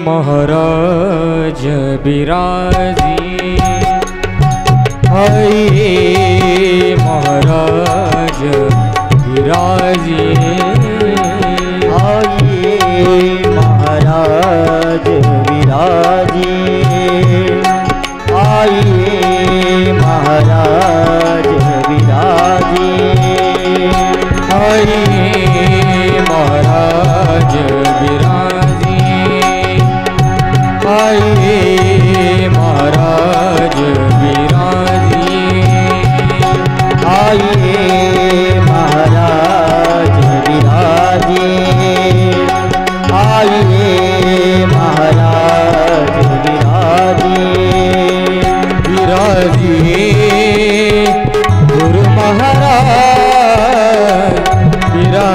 महाराज बिराजी, आइए महाराज बिराजी, आइए महाराज बिराजी, आइए महाराज बिराजी, आइए महाराज बिराजी, आइए महाराज बिराजी, आइए महाराज बिराजी, आइए महाराज बिराजी, बिराजी गुरु महाराज बिराजी,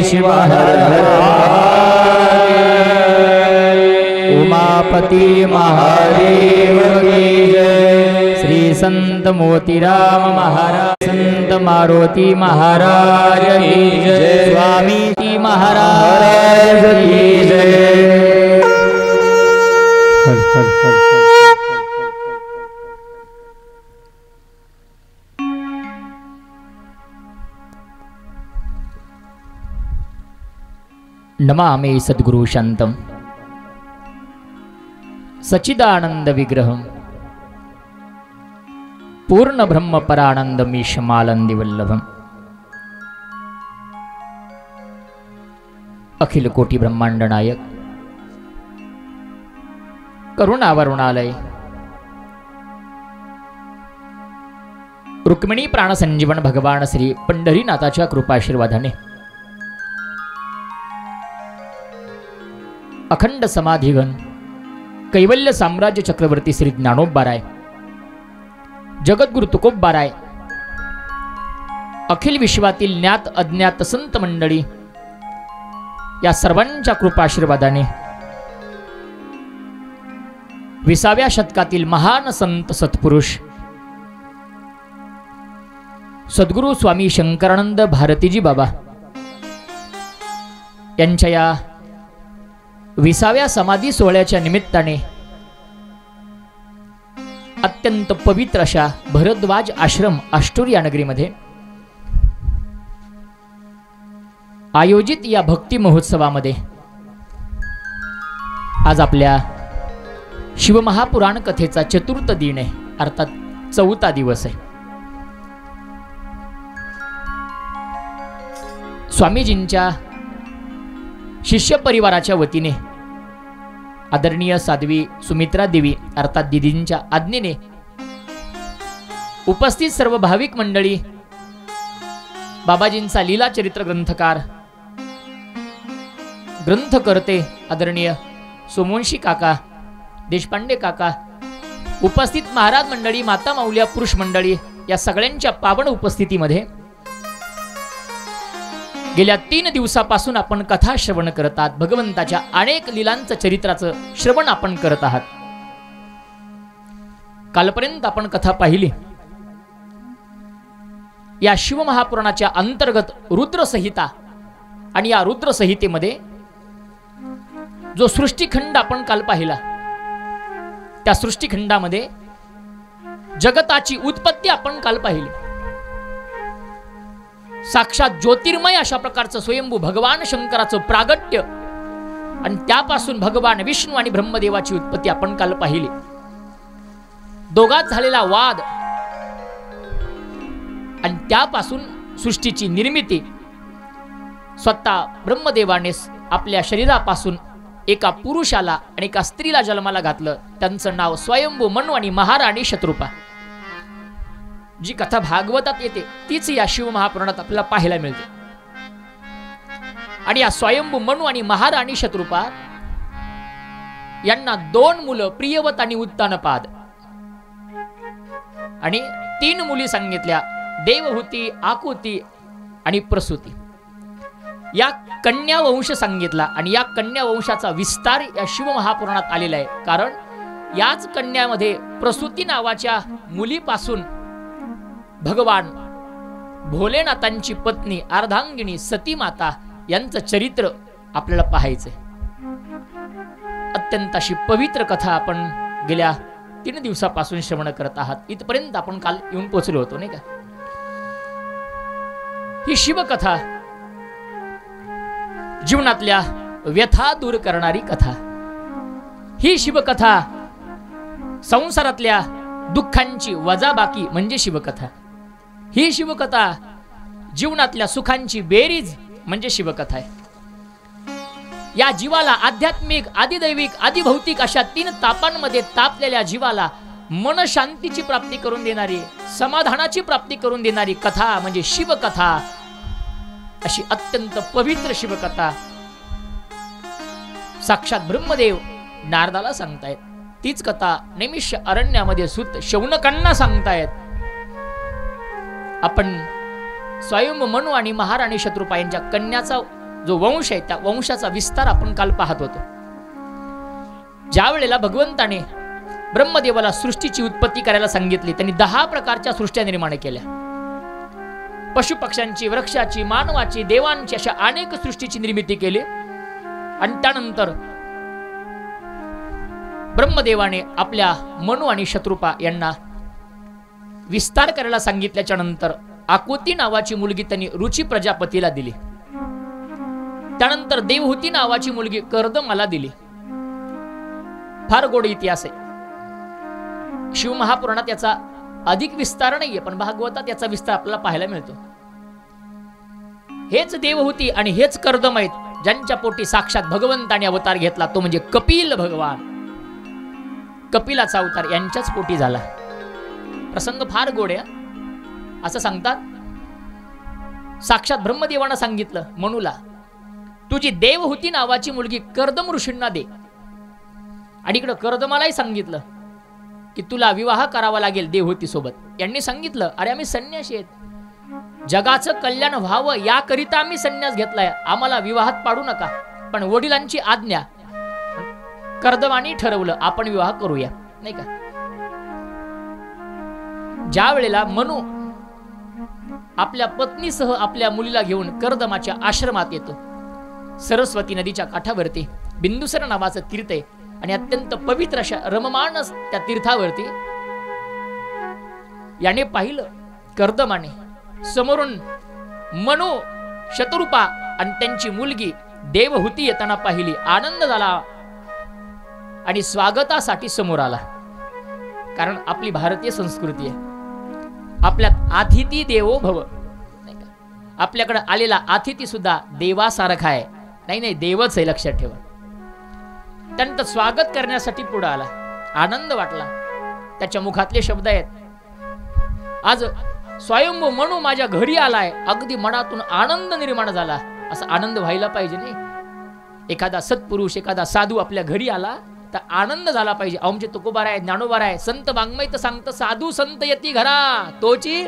शिव हर हर उमापति महादेव की जय। श्री संत मोतीराम महाराज संत मारुति महाराज की जय। स्वामी जी महाराज की जय। नमामि सद्गुरु शांतम सच्चिदानंद विग्रहम पूर्ण ब्रह्म परानंद मीशमालंदी वल्लभम अखिल कोटि ब्रह्मांड नायक करुणावरुणालय रुक्मिणी प्राणसंजीवन भगवान श्री पंढरीनाथाच्या कृपाशीर्वादाने अखंड समाधिगण कैवल्य साम्राज्य चक्रवर्ती श्री ज्ञानोबाराय जगद्गुरु तुकोबाराय अखिल विश्वातील ज्ञात अज्ञात संत मंडळी या सर्वांच्या कृपाशीर्वादाने 20व्या शतकातील महान संत सत्पुरुष सद्गुरु स्वामी शंकरानंद भारतीजी बाबा यांच्या या 20व्या समाधी सोहळ्याच्या निमित्ताने अत्यंत पवित्र अशा भरद्वाज आश्रम आष्टोरी या नगरीमध्ये आयोजित या भक्ती महोत्सवामध्ये आज आपल्या शिवमहापुराण कथेचा चतुर्थ दिन आहे, अर्थात 4था दिवस आहे। स्वामीजींच्या शिष्य परिवाराच्या वतीने आदरणीय साध्वी सुमित्रा देवी अर्थात दीदींच्या आज्ञेने उपस्थित सर्व भाविक मंडळी, बाबाजींचा लीला चरित्र ग्रंथकार ग्रंथकर्ते आदरणीय सोमवंशी काका, देशपांडे काका, उपस्थित महाराज मंडळी, माता माऊल्या, पुरुष मंडळी या सगळ्यांच्या पावन उपस्थितीमध्ये गेल्या 3 दिवसापासून आपण कथा श्रवण करत आहात। भगवंताच्या अनेक लीलांचं चरित्राचं श्रवण आपण करत आहात। कालपर्यंत आपण कथा पाहिली। या शिवमहापुराणाच्या अंतर्गत रुद्रसंहिता आणि या रुद्रसंहितेमध्ये जो सृष्टीखंड आपण काल पाहिला, त्या सृष्टीखंडामध्ये जगताची उत्पत्ती आपण काल पाहिली। साक्षात ज्योतिर्मय अशा प्रकारचं स्वयंभू भगवान शंकराचं प्रागट्य आणि त्यापासून भगवान विष्णू आणि ब्रह्मदेवाची उत्पत्ती आपण काल पाहिली। दोघात झालेला वाद आणि त्यापासून सृष्टीची निर्मिती, स्वतः ब्रह्मदेवाने आपल्या शरीरापासून एका पुरुषाला आणि एका स्त्रीला जन्माला घातलं, त्यांचं नाव स्वयंभू मनु आणि महाराणी शत्रुपा। जी कथा भागवतात येते तीच या शिवमहापुराणात आपल्याला पाहायला मिळते। आणि या स्वयंभू मनु आणि महाराणी शत्रुपा यांना 2 मुलं प्रियवत आणि उत्तानपाद आणि 3 मुली सांगितल्या, देवहूती, आकुती आणि प्रसूती। या कन्या वंश सांगितला आणि या कन्या वंशाचा विस्तार या शिवमहापुराणात आलेला आहे। कारण याच कन्यामध्ये प्रसूती नावाच्या मुलीपासून भगवान भोलेनाथांची पत्नी अर्धांगिनी सती माता यांचं चरित्र आपल्याला पाहायचंय। अत्यंत अशी पवित्र कथा आपण गेल्या 3 दिवसापासून श्रवण करत आहात। इथपर्यंत आपण काल येऊन पोहोचलो होतो नाही का। ही शिवकथा जीवनातल्या व्यथा दूर करणारी कथा। ही शिवकथा संसारातल्या दुःखांची वजाबाकी म्हणजे शिवकथा। ही शिवकथा जीवनातल्या सुखांची बेरीज म्हणजे शिवकथा आहे। या जीवाला आध्यात्मिक, आदिदैविक, आदिभौतिक अशा 3 तापांमध्ये तापलेल्या जीवाला मन शांतीची प्राप्ती करून देणारी, समाधानाची प्राप्ती करून देणारी कथा म्हणजे शिवकथा। अशी अत्यंत पवित्र शिवकथा साक्षात ब्रह्मदेव नारदाला सांगतायत। तीच कथा नैमिष्य अरण्यामध्ये सुत शौनकांना सांगतायत। आपण स्वयंभू मनू आणि महाराणी शत्रुपा यांच्या कन्याचा जो वंश आहे त्या वंशाचा विस्तार आपण काल पाहत होतो. ज्या वेळेला भगवंताने ब्रह्मदेवाला सृष्टीची उत्पत्ती करायला सांगितली, त्यांनी 10 प्रकारच्या सृष्ट्या निर्माण केल्या. पशु पक्ष्यांची, वृक्षाची, मानवाची, देवांची अशा अनेक सृष्टीची निर्मिती केली. आणि त्यानंतर ब्रह्मदेवाने आपल्या मनू आणि शत्रुपा यांना विस्तार करायला सांगितल्याच्या नंतर आकुती नावाची मुलगी त्यांनी रुची प्रजापतीला दिली. त्यानंतर देवहूती नावाची मुलगी कर्दमाला दिली. फार गोड इतिहास आहे. शिवमहापुराणात याचा अधिक विस्तार नाहीये, पण भागवतात याचा विस्तार आपल्याला पाहायला मिळतो. हेच देवहूती आणि हेच कर्दम आहेत ज्यांच्या पोटी साक्षात भगवंताने अवतार घेतला, तो म्हणजे कपिल भगवान. कपिलाचा अवतार यांच्याच पोटी झाला. प्रसंग फार गोड आहे. असं सांगतात, साक्षात ब्रह्मदेवानं सांगितलं मनूला, तुझी देवहूती नावाची मुलगी कर्दम ऋषींना दे. आणि इकडं कर्दमालाही सांगितलं की तुला विवाह करावा लागेल देवहूती सोबत. यांनी सांगितलं, अरे आम्ही संन्यासी आहेत, जगाचं कल्याण व्हावं याकरिता आम्ही संन्यास घेतलाय, आम्हाला विवाहात पाडू नका. पण वडिलांची आज्ञा, कर्दमाने ठरवलं आपण विवाह करूया, नाही का. ज्या वेळेला मनू आपल्या पत्नीसह आपल्या मुलीला घेऊन कर्दमाच्या आश्रमात येतो, सरस्वती नदीच्या काठावरती बिंदुसर नावाचं तीर्थ आहे आणि अत्यंत पवित्र अशा रममाण त्या तीर्थावरती याने पाहिलं, कर्दमाने समोरून मनू, शत्रुपा आणि त्यांची मुलगी देवहूती येताना पाहिली. आनंद झाला आणि स्वागतासाठी समोर आला. कारण आपली भारतीय संस्कृती आहे, आपल्यात अतिथी देवो भव, नाही का. आपल्याकडे आलेला अतिथी सुद्धा देवासारखा आहे, नाही देवच आहे, लक्षात ठेवा. त्यानंतर स्वागत करण्यासाठी पुढे आला. आनंद वाटला. त्याच्या मुखातले शब्द आहेत, आज स्वयंभू मनू माझ्या घरी आलाय, अगदी मनातून आनंद निर्माण झाला. असा आनंद व्हायला पाहिजे नाही. एखादा सत्पुरुष, एखादा साधू आपल्या घरी आला तर आनंद झाला पाहिजे. आमचे तुकोबार आहे, ज्ञानोबार आहे, संत वाङ्मय तर सांगतं, साधू संत येती घरा तोची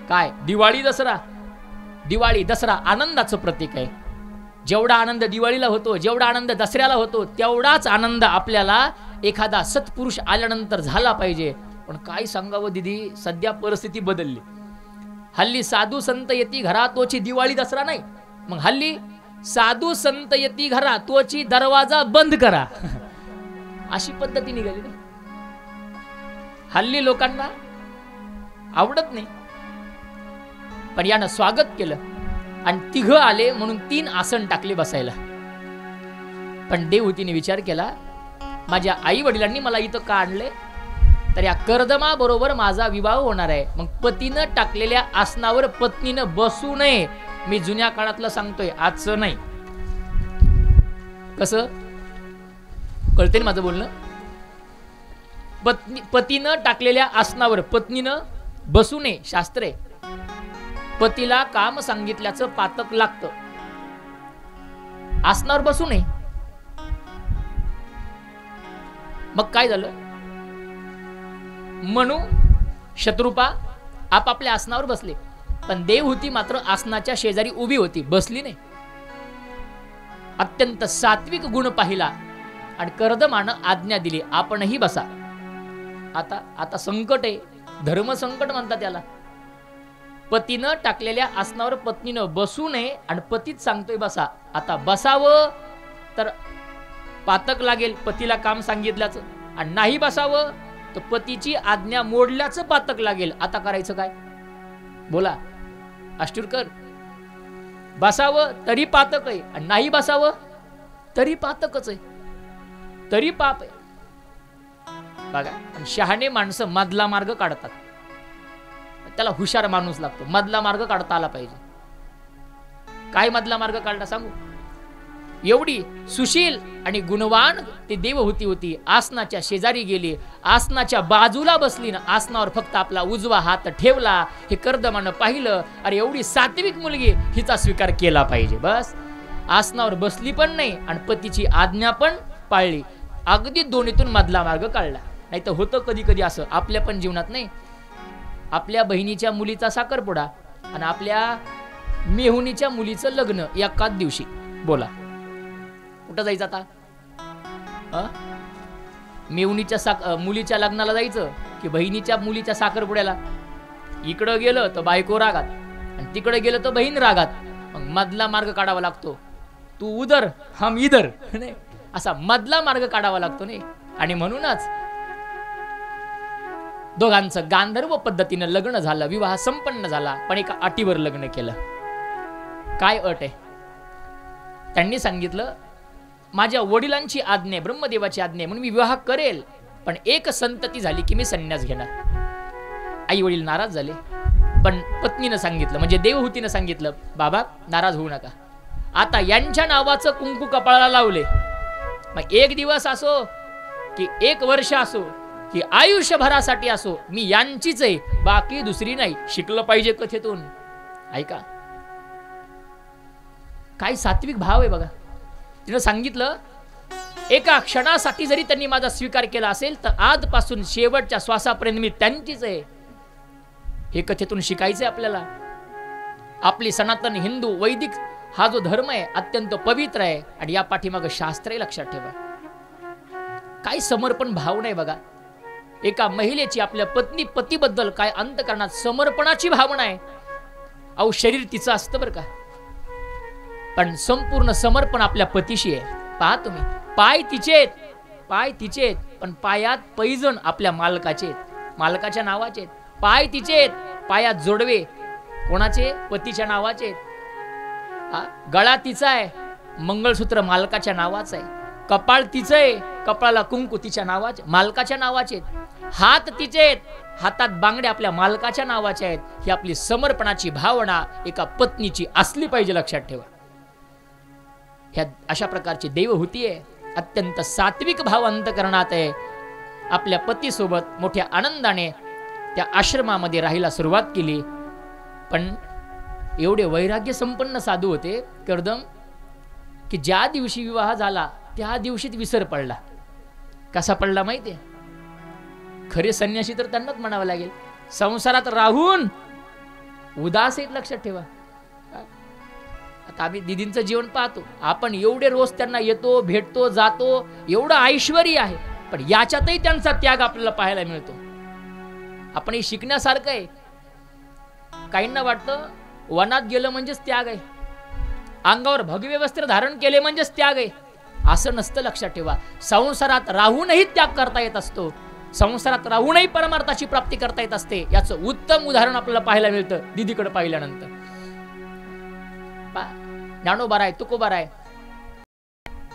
काय. दिवाळी दसरा, दिवाळी दसरा आनंदाचं प्रतीक आहे. जेवढा आनंद दिवाळीला होतो, जेवढा आनंद दसऱ्याला होतो, तेवढाच आनंद आपल्याला एखादा सत्पुरुष आल्यानंतर झाला पाहिजे. पण काय सांगावं दिदी, सध्या परिस्थिती बदलली. हल्ली साधू संत येती घरा तोची दिवाळी दसरा नाही, मग हल्ली साधू संत येती घरा तोची दरवाजा बंद करा, अशी पद्धती निघाली. हल्ली लोकांना आवडत नाही. पण यानं स्वागत केलं आणि 3 आले म्हणून 3 आसन टाकले बसायला. पण देवहूतीने विचार केला, माझ्या आई वडिलांनी मला इथं का आणले, तर या कर्दमा बरोबर माझा विवाह होणार आहे. मग पतीनं टाकलेल्या आसनावर पत्नीनं बसू नये. मी जुन्या काळातलं सांगतोय, आजचं नाही. कसं कळते ना माझं बोलणं. पतीनं टाकलेल्या आसनावर पत्नीनं बसू नये, शास्त्र आहे. पतीला काम सांगितल्याचं पातक लागतं, आसनावर बसू नये. मग काय झालं, मनू, शत्रुपा आपापल्या आसनावर बसले, पण देवहूती मात्र आसनाच्या शेजारी उभी होती, बसली नाही. अत्यंत सात्विक गुण पाहिला आणि कर्दमानं आज्ञा दिली, आपणही बसा. आता संकट आहे, धर्म संकट म्हणतात त्याला. पतीनं टाकलेल्या आसनावर पत्नीनं बसू नये आणि पतीच सांगतोय बसा. आता बसावं तर पातक लागेल पतीला काम सांगितल्याचं, आणि नाही बसावं तर पतीची आज्ञा मोडल्याचं पातक लागेल. आता करायचं काय, बोला आष्टूरकर. बसावं तरी पातक आहे आणि नाही बसावं तरी पातकच आहे, तरी पाप आहे. बघा, शहाणे माणसं मधला मार्ग काढतात. त्याला हुशार माणूस लागतो. मधला मार्ग काढता आला पाहिजे. काय मधला मार्ग काढला सांगू. एवढी सुशील आणि गुणवान ती देवहूती होती. आसनाच्या शेजारी गेली, आसनाच्या बाजूला बसली ना, आसनावर फक्त आपला उजवा हात ठेवला. हे कर्दमानं पाहिलं, अरे एवढी सात्विक मुलगी, हिचा स्वीकार केला पाहिजे. बस आसनावर बसली पण नाही आणि पतीची आज्ञा पण पाळली. अगदी दोन्हीतून मधला मार्ग काढला. नाही तर होतं कधी कधी असं आपल्या पण जीवनात. नाही, आपल्या बहिणीच्या मुलीचा साखरपुडा आणि आपल्या मेहुणीच्या मुलीचं लग्न एकाच दिवशी. बोला कुठं जायचं आता? मेहुणीच्या मुलीच्या लग्नाला जायचं की बहिणीच्या मुलीच्या साखरपुड्याला? इकडं गेलं तर बायको रागात आणि तिकडे गेलं तर बहीण रागात. मग मधला मार्ग काढावा लागतो. तू उधर हम इधर नाही, असा मधला मार्ग काढावा लागतो नाही. आणि म्हणूनच दोघांचं गांधर्व पद्धतीनं लग्न झालं, विवाह संपन्न झाला, पण एका अटीवर लग्न केलं. काय अट आहे? त्यांनी सांगितलं माझ्या वडिलांची आज्ञा आहे, ब्रह्मदेवाची आज्ञा आहे म्हणून मी विवाह करेल, पण एक संतती झाली की मी संन्यास घेणार. आई वडील नाराज झाले, पण पत्नीनं सांगितलं म्हणजे देवहूतीनं सांगितलं बाबा नाराज होऊ नका. आता यांच्या नावाचं कुंकू कपाळाला लावले, मग एक दिवस असो की एक वर्ष असो की आयुष्यभरासाठी असो, मी यांचीच आहे, बाकी दुसरी नाही. शिकलं पाहिजे कथेतून. ऐका काय सात्विक भाव आहे बघा. तिनं सांगितलं एका क्षणासाठी जरी त्यांनी माझा स्वीकार केला असेल तर आजपासून शेवटच्या श्वासापर्यंत मी त्यांचीच आहे. हे कथेतून शिकायचंय आपल्याला. आपली सनातन हिंदू वैदिक हा जो धर्म आहे अत्यंत पवित्र आहे आणि या पाठीमागं शास्त्र आहे, लक्षात ठेवा. काय समर्पण भावना आहे बघा. एका महिलेची आपल्या पत्नी पतीबद्दल काय अंतकरणात समर्पणाची भावना आहे. अहो शरीर तिचं असतं बरं का, पण संपूर्ण समर्पण आपल्या पतीशी आहे. पहा तुम्ही, पाय तिचेत, पाय तिचेत, पण पायात पैजण आपल्या मालकाचे आहेत, मालकाच्या नावाचे आहेत. पाय तिचेत, पायात जोडवे कोणाचे? पतीच्या नावाचे आहेत. गळा तिचा आहे, मंगळसूत्र मालकाच्या नावाचं आहे. कपाळ तिचं आहे, कपाळाला कुंकू तिच्या नावाचे, मालकाच्या नावाचे आहेत. हात तिचे आहेत, हातात बांगडे आपल्या मालकाच्या नावाचे आहेत. ही आपली समर्पणाची भावना एका पत्नीची असली पाहिजे, लक्षात ठेवा. ह्या अशा प्रकारची देवहूती आहे. अत्यंत सात्विक भाव अंतकरणात आहे. आपल्या पतीसोबत मोठ्या आनंदाने त्या आश्रमामध्ये राहायला सुरुवात केली. पण एवढे वैराग्य संपन्न साधू होते कर्दम की ज्या दिवशी विवाह झाला त्या दिवशीच विसर पडला. कसा पडला माहितीये? खरे संन्यासी तर त्यांनाच म्हणावं लागेल. संसारात राहून उदास आहेत, लक्षात ठेवा. आता आम्ही दिदींचं जीवन पाहतो, आपण एवढे रोज त्यांना येतो, भेटतो, जातो, एवढं ऐश्वर्य आहे, पण याच्यातही त्यांचा त्याग आपल्याला पाहायला मिळतो. आपण हे शिकण्यासारखं आहे. काहींना वाटतं वनात गेलं म्हणजेच त्याग आहे, अंगावर भगवे वस्त्र धारण केले म्हणजेच त्याग आहे. असं नसतं, लक्षात ठेवा. संसारात राहूनही त्याग करता येत असतो, संसारात राहूनही परमार्थाची प्राप्ती करता येत असते. याचं उत्तम उदाहरण आपल्याला पाहायला मिळतं दिदीकडे पाहिल्यानंतर. ज्ञानोबाराय तुकोबाराय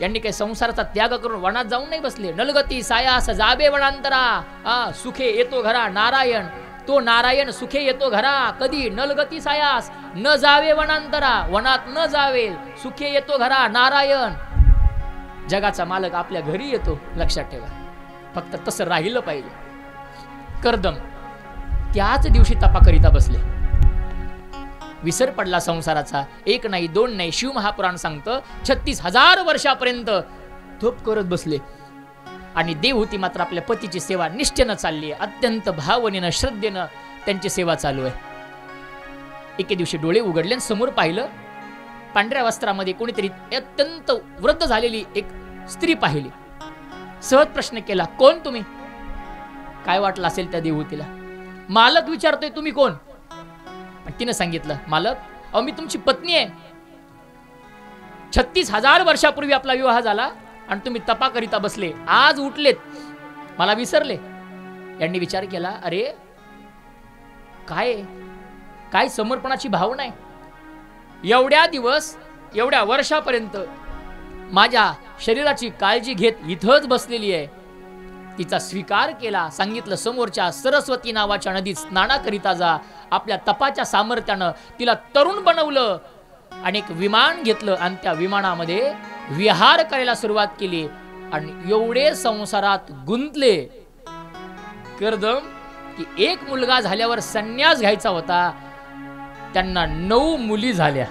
यांनी काही संसाराचा त्याग करून वनात जाऊन नाही बसले. नलगती सायास जाबे वनांतरा, सुखे येतो घरा नारायण. तो नारायण सुखे येतो घरा कधी? नलगती सायास, न जावे वनांतरा, वनात न जावे, सुखे येतो घरा नारायण. जगाचा मालक आपल्या घरी येतो, लक्षात ठेवा. फक्त तसं राहिलं पाहिजे. कर्दम त्याच दिवशी तपाकरिता बसले. विसर पडला संसाराचा. एक नाही, दोन नाही, शिव महापुराण सांगतं 36,000 वर्षापर्यंत थोप करत बसले. आणि देवहूती मात्र आपल्या पतीची सेवा निष्ठेनं चालली आहे. अत्यंत भावनेनं श्रद्धेनं त्यांची सेवा चालू आहे. एके दिवशी डोळे उघडले आणि समोर पाहिलं, पांढऱ्या वस्त्रामध्ये कोणीतरी अत्यंत वृद्ध झालेली एक स्त्री पाहिली. सहज प्रश्न केला, कोण तुम्ही? काय वाटलं असेल त्या देवहूतीला. मालक विचारतोय तुम्ही कोण? तिने सांगितलं, मालक अहो मी तुमची पत्नी आहे. 36,000 वर्षापूर्वी आपला विवाह झाला आणि तुम्ही तपाकरिता बसले, आज उठलेत, मला विसरले. यांनी विचार केला, अरे काय समर्पणाची भावना आहे. एवढ्या दिवस एवढ्या वर्षापर्यंत माझ्या शरीराची काळजी घेत इथंच बसलेली आहे. तिचा स्वीकार केला. सांगितलं समोरच्या सरस्वती नावाच्या नदीत स्नानाकरिता जा. आपल्या तपाच्या सामर्थ्यानं तिला तरुण बनवलं आणि एक विमान घेतलं आणि त्या विमानामध्ये विहार करायला सुरुवात केली. आणि एवढे संसारात गुंतले कर्दम की एक मुलगा झाल्यावर संन्यास घ्यायचा होता, त्यांना 9 मुली झाल्या.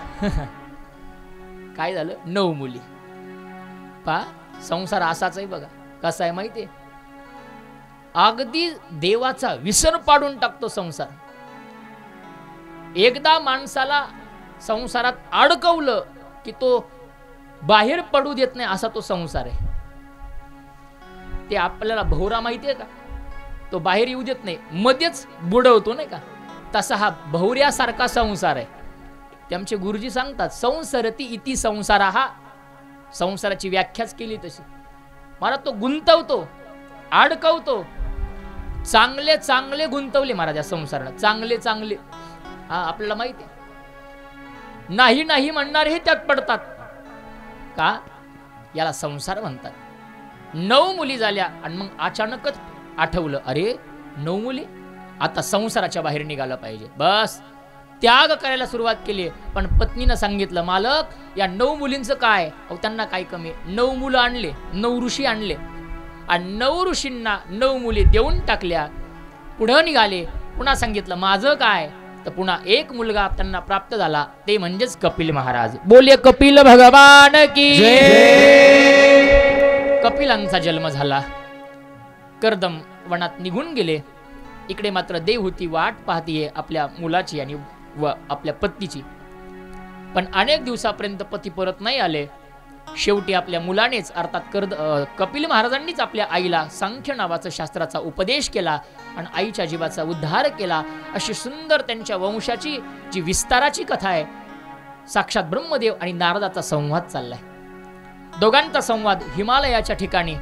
काय झालं? 9 मुली. पा संसार असाच आहे बघा. कसा आहे माहितीये? अगदी देवाचा विसर पाडून टाकतो संसार. एकदा माणसाला संसारात अडकवलं की तो बाहेर पडू देत नाही, असा तो संसार आहे. ते आपल्याला भोवरा माहिती आहे का, तो बाहेर येऊ देत नाही, मध्येच बुडवतो नाही का, तसा हा भोवऱ्यासारखा संसार आहे. ते आमचे गुरुजी सांगतात, संसरती इति संसारा. हा संसाराची व्याख्याच केली तशी. मला तो गुंतवतो, अडकवतो. चांगले चांगले गुंतवले महाराज या संसाराला, चांगले चांगले. हा आपल्याला माहिती आहे. नाही नाही म्हणणारेही त्यात पडतात. का? याला संसार म्हणतात. 9 मुली झाल्या आणि मग अचानकच आठवलं, अरे 9 मुली, आता संसाराच्या बाहेर निघालं पाहिजे. बस त्याग करायला सुरुवात केली. पण पत्नीनं सांगितलं, मालक या 9 मुलींचं काय? अहो त्यांना काय कमी? 9 मुलं आणले, 9 ऋषी आणले आणि 9 ऋषींना 9 मुली देऊन टाकल्या. पुढं निघाले. पुन्हा सांगितलं माझं काय? तर पुन्हा एक मुलगा त्यांना प्राप्त झाला, ते म्हणजेच कपिल महाराज. बोले कपिल भगवान की जय. कपिलांचा जन्म झाला. कर्दम वनात निघून गेले. इकडे मात्र देवहूती वाट पाहतीये आपल्या मुलाची आणि व आपल्या पत्नीची. पण अनेक दिवसापर्यंत पती परत नाही आले. शेवटी आपल्या मुलानेच अर्थात कपिल महाराजांनीच आपल्या आईला सांख्य नावाचा शास्त्राचा उपदेश केला आणि आईच्या जीवाचा उद्धार केला. अशी सुंदर त्यांच्या वंशाची जी विस्ताराची कथा आहे. साक्षात ब्रह्मदेव आणि नारदाचा संवाद चाललाय. दोघांचा संवाद हिमालयाच्या ठिकाणी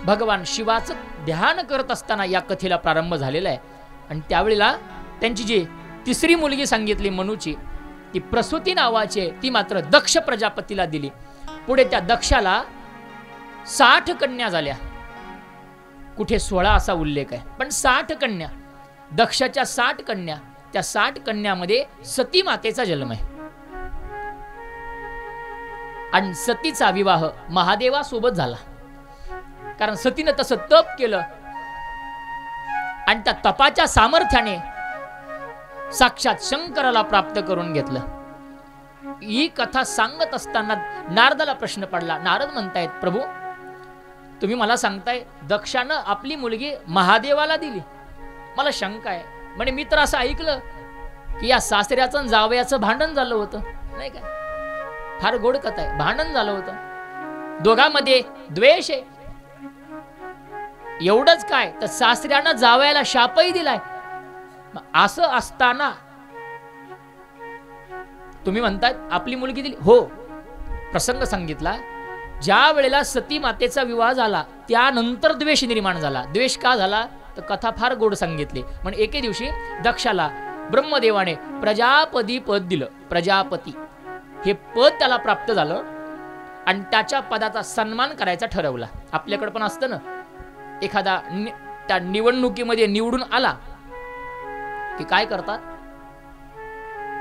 भगवान शिवाचं ध्यान करत असताना या कथेला प्रारंभ झालेला आहे. आणि त्यावेळेला त्यांची जी तिसरी मुलगी सांगितली मनुची, ती प्रसूती नावाची, ती मात्र दक्ष प्रजापतीला दिली. पुढे त्या दक्षाला 60 कन्या झाल्या. कुठे 16 असा उल्लेख आहे, पण 60 कन्या. दक्षाच्या 60 कन्या. त्या 60 कन्यामध्ये सती मातेचा जन्म आहे. आणि सतीचा विवाह महादेवासोबत झाला. कारण सतीनं तसं तप केलं आणि त्या तपाच्या सामर्थ्याने साक्षात शंकराला प्राप्त करून घेतलं. ही कथा सांगत असताना नारदाला प्रश्न पडला. नारद म्हणतायत, प्रभू तुम्ही मला सांगताय दक्षानं आपली मुलगी महादेवाला दिली. मला शंका आहे. म्हणजे मी तर असं ऐकलं की या सासऱ्याचं जावयाचं भांडण झालं होतं, नाही का? फार गोड कथा आहे. भांडण झालं होतं, दोघांमध्ये द्वेष आहे. एवढंच काय, तर सासऱ्यानं जावयाला शापही दिलाय. असं असताना तुम्ही म्हणताय आपली मुलगी दिली. हो, प्रसंग सांगितला. ज्या वेळेला सती मातेचा विवाह झाला त्यानंतर द्वेष निर्माण झाला. द्वेष का झाला तर कथा फार गोड सांगितली. म्हणजे एके दिवशी दक्षाला ब्रह्मदेवाने प्रजापती पद दिलं. प्रजापती हे पद त्याला प्राप्त झालं आणि त्याच्या पदाचा सन्मान करायचा ठरवला. आपल्याकडे पण असतं ना, एखादा त्या निवडणुकीमध्ये निवडून आला की काय करतात,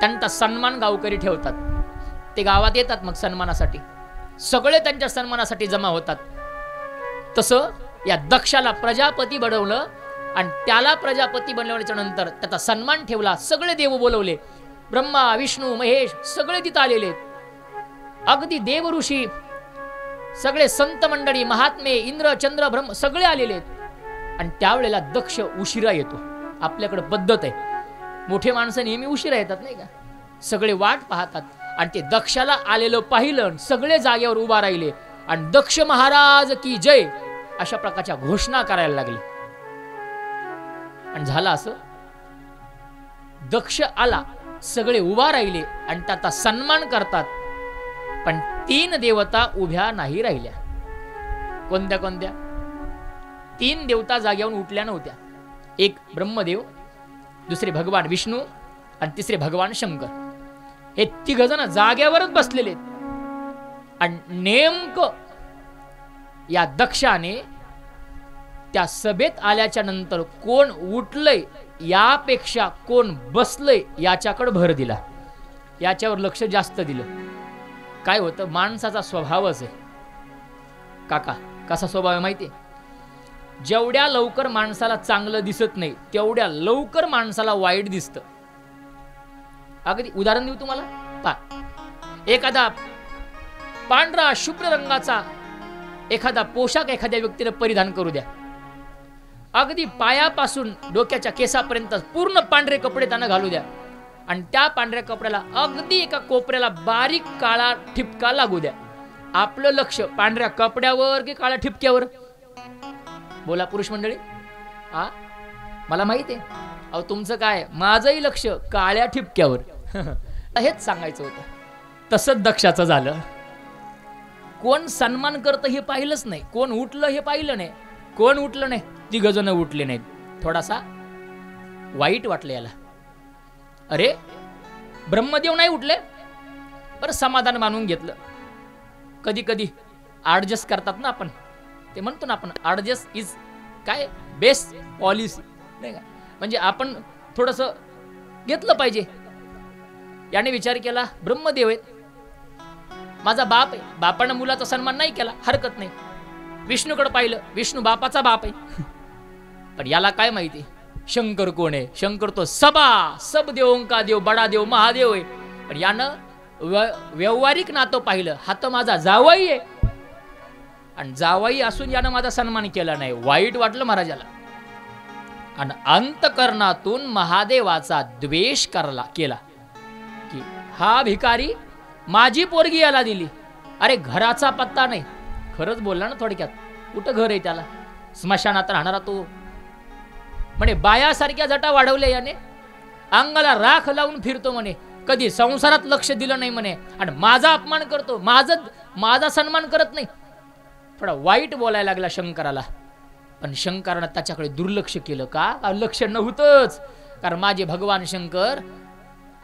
त्यांचा सन्मान गावकरी ठेवतात. ते गावात येतात मग सन्मानासाठी, सगळे त्यांच्या सन्मानासाठी जमा होतात. तसं या दक्षाला प्रजापती बनवलं आणि त्याला प्रजापती बनवल्याच्या नंतर त्याचा सन्मान ठेवला. सगळे देव बोलवले, ब्रह्मा विष्णू महेश सगळे तिथं आलेले. अगदी देव ऋषी सगळे संत मंडळी महात्मे इंद्र चंद्र ब्रह्म सगळे आलेले आहेत. आणि त्यावेळेला दक्ष उशिरा येतो. आपल्याकडे पद्धत आहे, मोठे माणसं नेहमी उशिरा येतात नाही का. सगळे वाट पाहतात आणि ते दक्षाला आलेलं पाहिलं, सगळे जागेवर उभा राहिले आणि दक्ष महाराज की जय अशा प्रकारच्या घोषणा करायला लागले. आणि झालं असं, दक्ष आला, सगळे उभा राहिले आणि त्याचा सन्मान करतात. पण 3 देवता उभ्या नाही राहिल्या. कोणत्या कोणत्या? 3 देवता जागेवरून उठल्या नव्हत्या. एक ब्रह्मदेव, दुसरे भगवान विष्णू आणि तिसरे भगवान शंकर. हे 3 जण जागेवरच बसलेले. आणि नेमकं या दक्षाने त्या सभेत आल्याच्या नंतर कोण उठलंय यापेक्षा कोण बसलंय याच्याकडे भर दिला. याच्यावर लक्ष जास्त दिलं. काय होतं, माणसाचा स्वभावच आहे काका. कसा स्वभाव आहे माहिती आहे? जेवढ्या लवकर माणसाला चांगलं दिसत नाही तेवढ्या लवकर माणसाला वाईट दिसतं. अगदी उदाहरण देऊ तुम्हाला. पा, एखादा पांढरा शुभ्र रंगाचा एखादा पोशाख एखाद्या व्यक्तीने परिधान करू द्या. अगदी पायापासून डोक्याच्या केसापर्यंत पूर्ण पांढरे कपडे त्यांना घालू द्या. आणि त्या पांढऱ्या कपड्याला अगदी एका कोपऱ्याला बारीक काळा ठिपका लागू द्या. आपलं लक्ष पांढऱ्या कपड्यावर की काळ्या ठिपक्यावर? बोला पुरुष मंडळी. मला माहिती आहे. अहो तुमचं काय, माझंही लक्ष काळ्या ठिपक्यावर. हेच सांगायचं होतं. तसंच दक्षाचं झालं. कोण सन्मान करतं हे पाहिलंच नाही, कोण उठलं हे पाहिलं नाही. कोण उठलं नाही? 3 जण उठले नाहीत. थोडासा वाईट वाटलं याला. अरे ब्रह्मदेव नाही उठले, बरं समाधान मानून घेतलं. कधी कधी ॲडजस्ट करतात ना आपण, ते म्हणतो ना आपण ॲडजस्ट इज काय बेस्ट पॉलिसी, नाही का? म्हणजे आपण थोडंसं घेतलं पाहिजे. याने विचार केला ब्रह्मदेव आहेत, माझा बाप आहे, बापानं मुलाचा सन्मान नाही केला, हरकत नाही. विष्णूकडे पाहिलं, विष्णू बापाचा बाप आहे. पण याला काय माहिती शंकर कोण आहे? शंकर तो सब देवों का देव, बडा देव, महादेव आहे. पण यानं व्यवहारिक नातं पाहिलं, हा तर माझा जावाई आहे, आणि जावाई असून यानं माझा सन्मान केला नाही. वाईट वाटलं महाराजाला. आणि अंतकरणातून महादेवाचा द्वेष केला की हा भिकारी माझी पोरगी याला दिली. अरे घराचा पत्ता नाही. खरंच बोलला ना थोडक्यात. कुठं घर आहे त्याला? स्मशानात राहणारा तो. म्हणे बायासारख्या जटा वाढवल्या याने, अंगाला राख लावून फिरतो म्हणे, कधी संसारात लक्ष दिलं नाही म्हणे, आणि माझा अपमान करतो, माझा सन्मान करत नाही. थोडा वाईट बोलायला लागला शंकराला. पण शंकरानं त्याच्याकडे दुर्लक्ष केलं का? लक्ष नव्हतंच. कारण माझे भगवान शंकर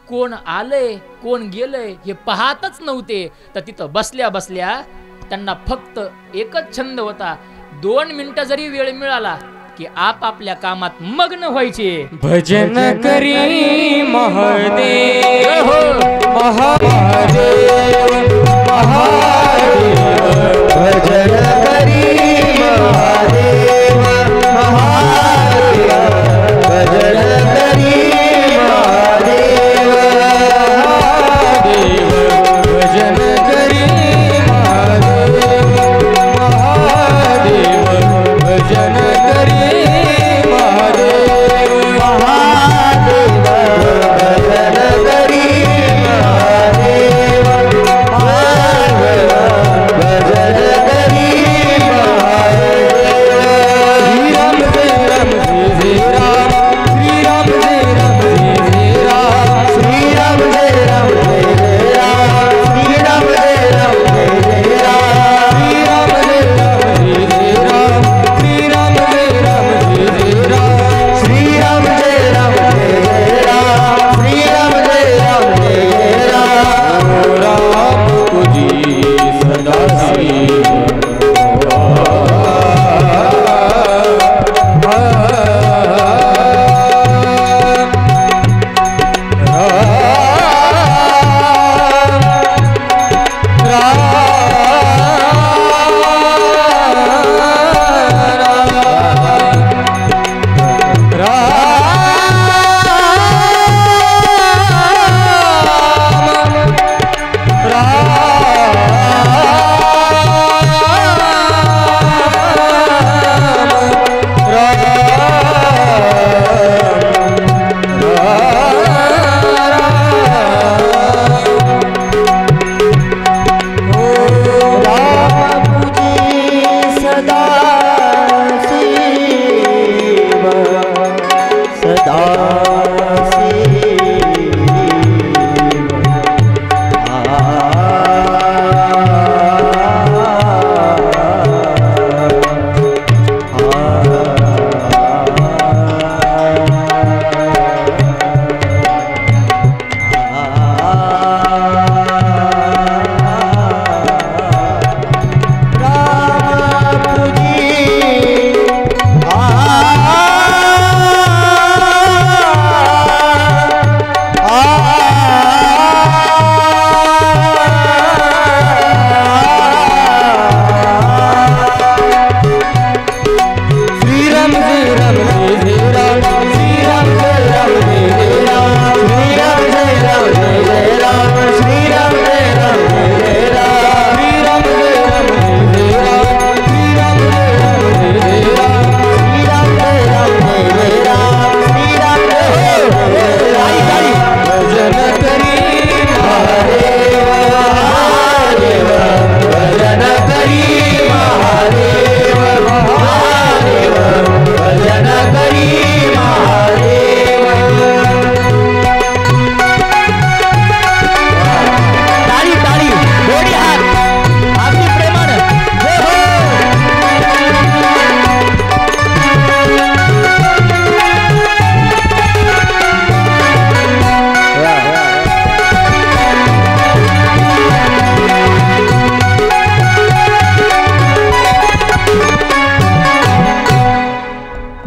कोण आलंय कोण गेलंय हे पाहतच नव्हते. तर तिथं बसल्या बसल्या त्यांना फक्त एकच छंद होता, 2 मिनिटं जरी वेळ मिळाला की आपापल्या कामात मग्न व्हायचे. भजन करी महादेव महादेव महादेव, भजन करी महादेव महादेव, भजन करी महादेव महादेव, भजन करी महादेव महादेव, भजन करी महादेव महादेव, भजन करी महादेव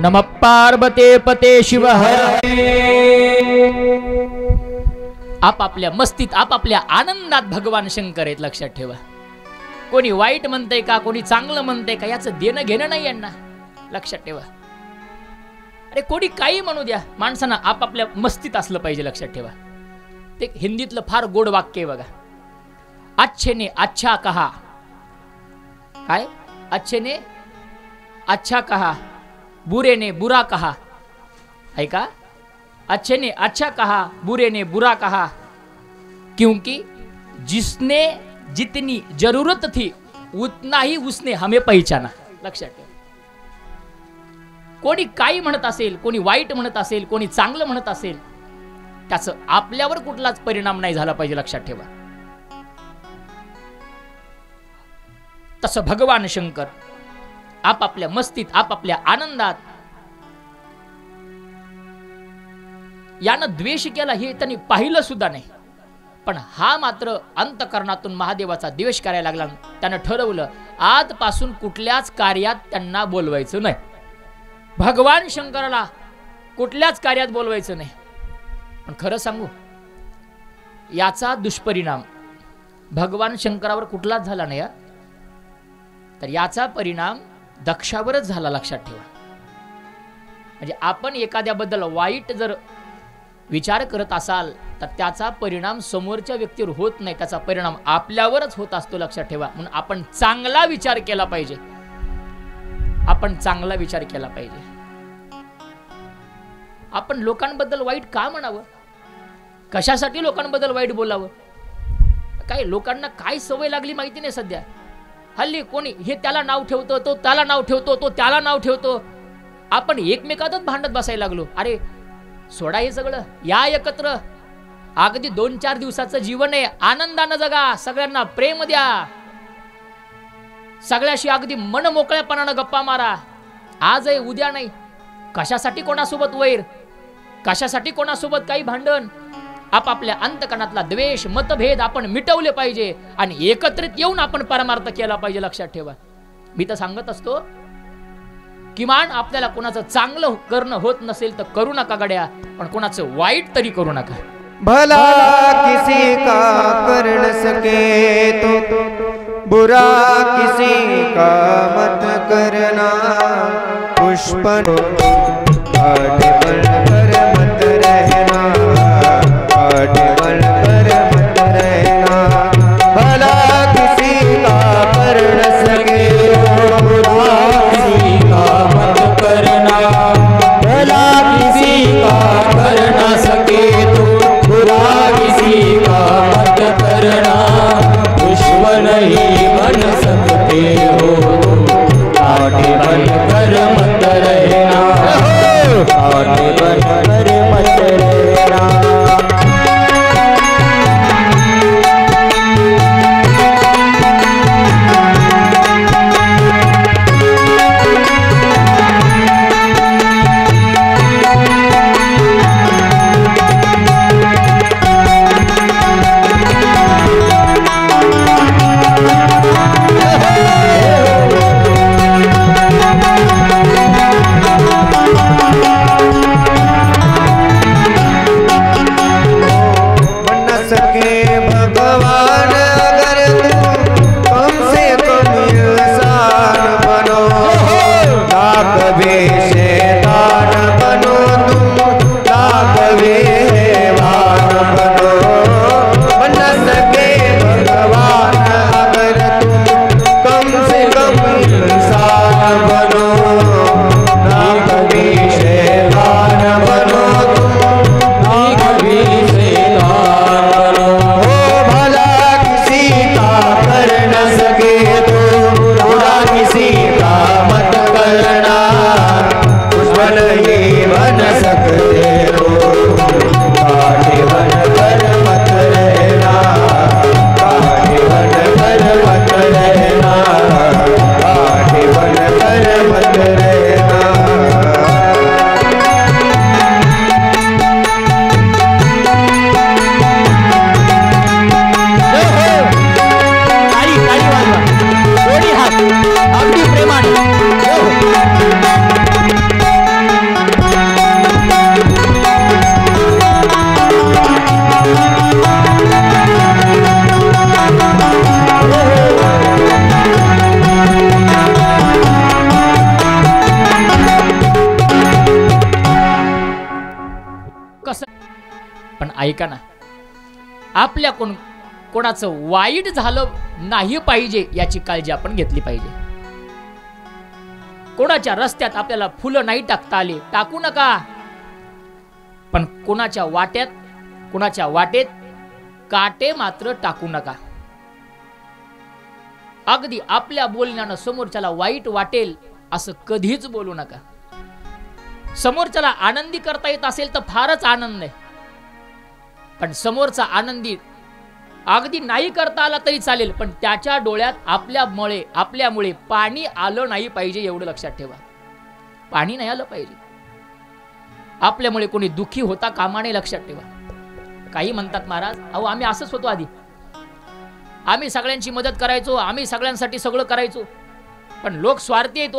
नमः पार्वते पते शिव हर. आपापल्या मस्तीत आपापल्या आनंदात भगवान शंकर आहेत, लक्षात ठेवा. कोणी वाईट म्हणतंय का, कोणी चांगलं म्हणतंय का, याचं देणं घेणं नाही यांना, लक्षात ठेवा. अरे कोणी काही म्हणू द्या, माणसानं आपापल्या मस्तीत असलं पाहिजे, लक्षात ठेवा. ते हिंदीतलं फार गोड वाक्य आहे बघा. अच्छे ने अच्छा कहा, काय अच्छे ने अच्छा कहा, बुरे ने बुरा कहा. ऐका, अच्छे ने अच्छा कहा, बुरे ने बुरा कहा, क्योंकि जिसने जितनी जरूरत थी उतना ही उसने हमें पहचाना. लक्षात ठेवा. कोणी काही म्हणत असेल, कोणी वाईट म्हणत असेल, कोणी चांगलं म्हणत असेल, त्याचं आपल्यावर कुठलाच परिणाम नाही झाला पाहिजे, लक्षात ठेवा. तसं भगवान शंकर आपापल्या मस्तीत आपापल्या आनंदात. यानं द्वेष केला हे त्यांनी पाहिलं सुद्धा नाही, पण हा मात्र अंतकरणातून महादेवाचा द्वेष करायला लागला. त्यानं ठरवलं आजपासून कुठल्याच कार्यात त्यांना बोलवायचं नाही. भगवान शंकराला कुठल्याच कार्यात बोलवायचं नाही. पण खरं सांगू, याचा दुष्परिणाम भगवान शंकरावर कुठलाच झाला नाही, तर याचा परिणाम दक्षावरच झाला, लक्षात ठेवा. म्हणजे आपण एखाद्याबद्दल वाईट जर विचार करत असाल तर त्याचा परिणाम समोरच्या व्यक्तीवर होत नाही, त्याचा परिणाम आपल्यावरच होत असतो, लक्षात ठेवा. म्हणून आपण चांगला विचार केला पाहिजे, आपण चांगला विचार केला पाहिजे. आपण लोकांबद्दल वाईट का म्हणावं, कशासाठी लोकांबद्दल वाईट बोलावं. काय लोकांना काय सवय लागली माहिती नाही सध्या. हल्ली कोणी हे त्याला नाव ठेवतो, तो त्याला नाव ठेवतो, तो त्याला नाव ठेवतो. आपण एकमेकातच भांडत बसायला लागलो. अरे सोडा हे सगळं, या एकत्र. अगदी 2-4 दिवसाचं जीवन आहे, आनंदानं जगा, सगळ्यांना प्रेम द्या, सगळ्याशी अगदी मन मोकळ्यापणानं गप्पा मारा. आज आहे उद्या नाही. कशासाठी कोणासोबत वैर, कशासाठी कोणासोबत काही भांडण. आपापल्या अंतकरणातला द्वेष मतभेद आपण मिटवले पाहिजे आणि एकत्रित येऊन आपण परमार्थ केला पाहिजे, लक्षात ठेवा. मी तर सांगत असतो, किमान आपल्याला कोणाचं चांगलं करणं होत नसेल तर करू नका गड्या, पण कोणाचं वाईट तरी करू नका. भला किसी का कर न सके तो बुरा किसी का मत करना. पुष्पन आटे बल पर मत रहना, आटे बल पर मत रहना. भला किसी का कर न सके तो बुरा किसी का मत करना. भला किसी का कर न सके तो बुरा किसी का मत करना. दुश्मन ही बन सकते हो, आगे बनकर मत रहना, आगे बनकर मत रहना. ऐका ना, आपल्या कोणाचं वाईट झालं नाही पाहिजे याची काळजी आपण घेतली पाहिजे. कोणाच्या रस्त्यात आपल्याला फुलं नाही टाकता आले, टाकू नका. पण कोणाच्या वाटेत काटे मात्र टाकू नका. अगदी आपल्या बोलण्यानं समोरच्याला वाईट वाटेल असं कधीच बोलू नका. समोरच्याला आनंदी करता येत असेल तर फारच आनंद आहे, पण समोरचा आनंदी अगदी नाही करता आला तरी चालेल, पण त्याच्या डोळ्यात आपल्यामुळे पाणी आलं नाही पाहिजे, एवढं लक्षात ठेवा. पाणी नाही आलं पाहिजे. आपल्यामुळे कोणी दुःखी होता कामा नये, लक्षात ठेवा. काही म्हणतात महाराज, अहो आम्ही असंच होतो आधी, आम्ही सगळ्यांची मदत करायचो, आम्ही सगळ्यांसाठी सगळं करायचो, पण लोक स्वार्थी आहेत.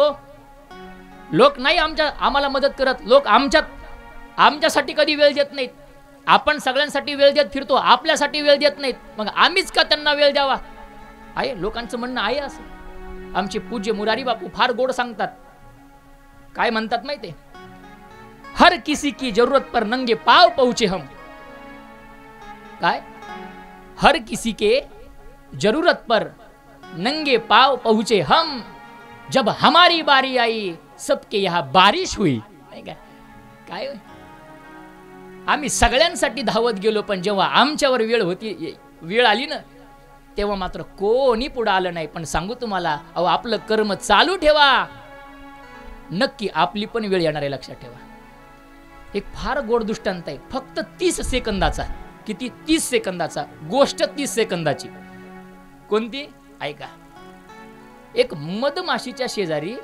लोक नाही आम्हाला मदत करत, लोक आमच्यासाठी कधी वेळ देत नाहीत. आपण सगळ्यांसाठी वेळ देत फिरतो, आपल्यासाठी वेळ देत नाहीत, मग आम्हीच का त्यांना वेळ द्यावा? आहे लोकांचं म्हणणं आहे असं. आमचे पूज्य मुरारी बापू फार गोड सांगतात. काय म्हणतात माहितीये? हर किसी की जरूरत पर नंगे पाव पहुंचे हम. काय? हर किसी के जरूरत पर नंगे पाव पहुंचे हम, जब हमारी बारी आई सबके यहां बारिश हुई. नाही काय आम्ही सगळ्यांसाठी धावत गेलो, पण जेव्हा आमच्यावर वेळ आली ना, तेव्हा मात्र कोणी पुढे आलं नाही. पण सांगू तुम्हाला, अहो आपलं कर्म चालू ठेवा, नक्की आपली पण वेळ येणार आहे, लक्षात ठेवा. एक फार गोड दृष्टांत आहे, फक्त 30 सेकंदाचा. किती? 30 सेकंदाचा. गोष्ट 30 सेकंदाची. कोणती? ऐका. एक मधमाशीच्या शेजारी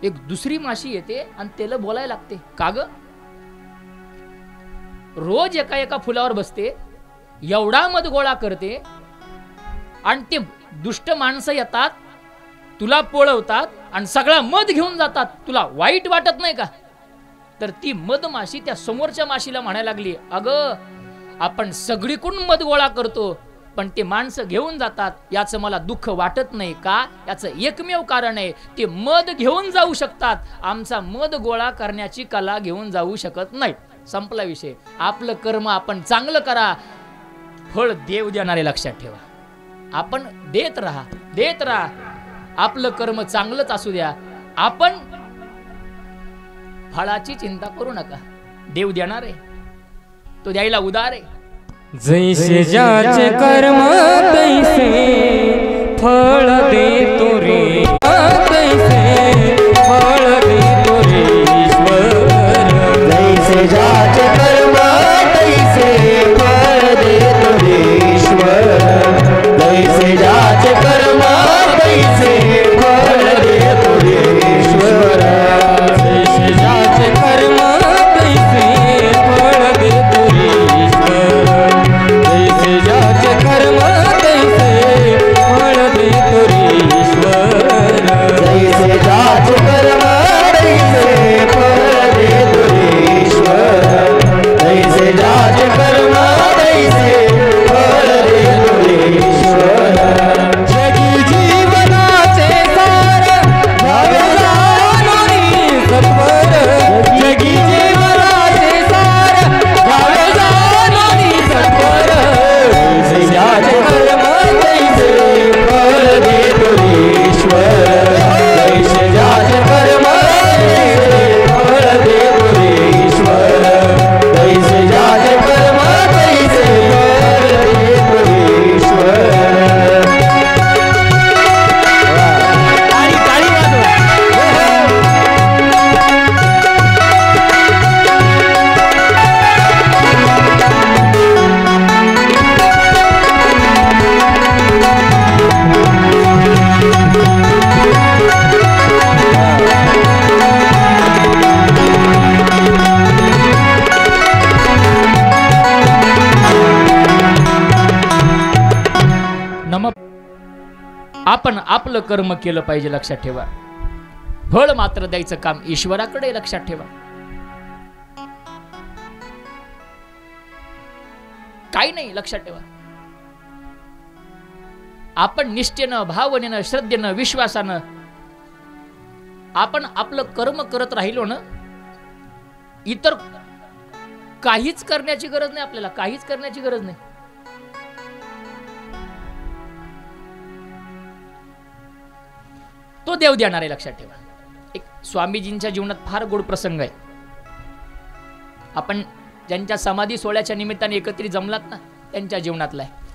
एक दुसरी माशी येते आणि त्याला बोलायला लागते. का ग? रोज एका फुलावर बसते, एवढा मध गोळा करते, आणि ते दुष्ट माणसं येतात, तुला पोळवतात आणि सगळा मध घेऊन जातात. तुला वाईट वाटत नाही का? तर ती मधमाशी त्या समोरच्या माशीला म्हणायला लागली, अगं आपण सगळीकडून मध गोळा करतो, पण ते माणसं घेऊन जातात, याचं मला दुःख वाटत नाही का? याचं एकमेव कारण आहे, ते मध घेऊन जाऊ शकतात, आमचा मध गोळा करण्याची कला घेऊन जाऊ शकत नाही. संपला विषय. आपलं कर्म आपण चांगलं करा, फळ देव देणारे, लक्षात ठेवा. आपण देत राहा. आपलं कर्म चांगलंच असू द्या, आपण फळाची चिंता करू नका. देव देणार आहे, तो द्यायला उदार आहे. जैसे ज्याचे कर्म तैसे फळ देतो रे, तैसे फळ देतो रे ईश्वर. जैसे ज्याचे कर्म तैसे फळ देतो रे ईश्वर. जैसे ज्याचे कर्म तैसे फळ देतो रे ईश्वर. जैसे ज्याचे कर्म तैसे फळ देतो रे ईश्वर. जैसे ज्याचे कर्म तैसे फळ देतो रे ईश्वर. जैसे ज्याचे कर्म तैसे फळ देतो रे ईश्वर. जैसे ज्याचे कर्म तैसे फळ देतो रे ईश्वर. जगी जीवनाचे सार भावे जाणूनी सत्वर. जगी जीवनाचे सार भावे जाणूनी सत्वर. जैसे ज्याचे कर्म तैसे फळ देतो रे ईश्वर. जैसे ज्याचे कर्म तैसे फळ देतो रे ईश्वर. जैसे ज्याचे कर्म तैसे फळ देतो रे ईश्वर. ताली वाजवा. आपण आपलं कर्म केलं पाहिजे, लक्षात ठेवा. फळ मात्र द्यायचं काम ईश्वराकडे, लक्षात ठेवा. काही नाही, लक्षात ठेवा. आपण निष्ठेनं, भावनेनं, श्रद्धेनं, विश्वासानं आपण आपलं कर्म करत राहिलो ना, इतर काहीच करण्याची गरज नाही आपल्याला, काहीच करण्याची गरज नाही. तो देव देणार आहे, लक्षात ठेवा. एक स्वामीजींच्या जीवनात फार गोड प्रसंग आहे. आपण ज्यांच्या समाधी सोहळ्याच्या निमित्ताने एकत्रित जमलात ना, त्यांच्या जीवनातला आहे.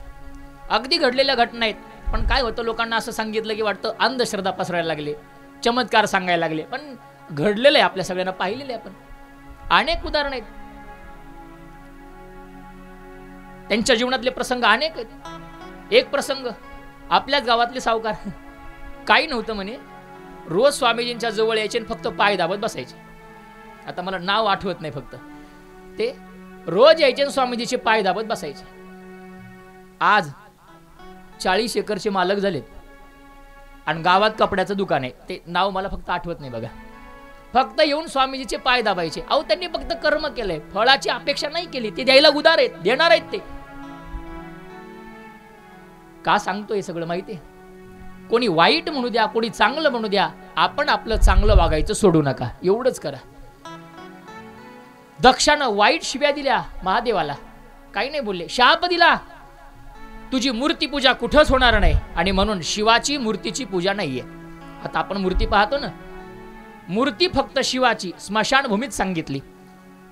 अगदी घडलेल्या घटना आहेत. पण काय होतं, लोकांना असं सांगितलं की वाटतं अंधश्रद्धा पसरायला लागले, चमत्कार सांगायला लागले. पण घडलेलं आहे, आपल्या सगळ्यांना पाहिलेलं आहे आपण. अनेक उदाहरण आहेत त्यांच्या जीवनातले प्रसंग, अनेक आहेत. एक प्रसंग, आपल्याच गावातले सावकार, काही नव्हतं म्हणे, रोज स्वामीजींच्या जवळ यायचे आणि फक्त पाय दाबत बसायचे. आता मला नाव आठवत नाही, फक्त ते रोज यायचे स्वामीजीचे पाय दाबत बसायचे. आज 40 एकरचे मालक झालेत आणि गावात कपड्याचं दुकान आहे. ते नाव मला फक्त आठवत नाही बघा. फक्त येऊन स्वामीजीचे पाय दाबायचे. अहो, त्यांनी फक्त कर्म केलंय, फळाची अपेक्षा नाही केली. ते द्यायला उदार आहेत, देणार आहेत. ते का सांगतोय सगळं माहितीये? कोणी वाईट म्हणू द्या, कोणी चांगलं म्हणू द्या, आपण आपलं चांगलं वागायचं सोडू नका, एवढंच करा. दक्षानं वाईट शिव्या दिल्या महादेवाला, काही नाही बोलले, शाप दिला, तुझी मूर्ती पूजा कुठंच होणार नाही, आणि म्हणून शिवाची मूर्तीची पूजा नाहीये. आता आपण मूर्ती पाहतो ना, मूर्ती फक्त शिवाची स्मशानभूमीत सांगितली.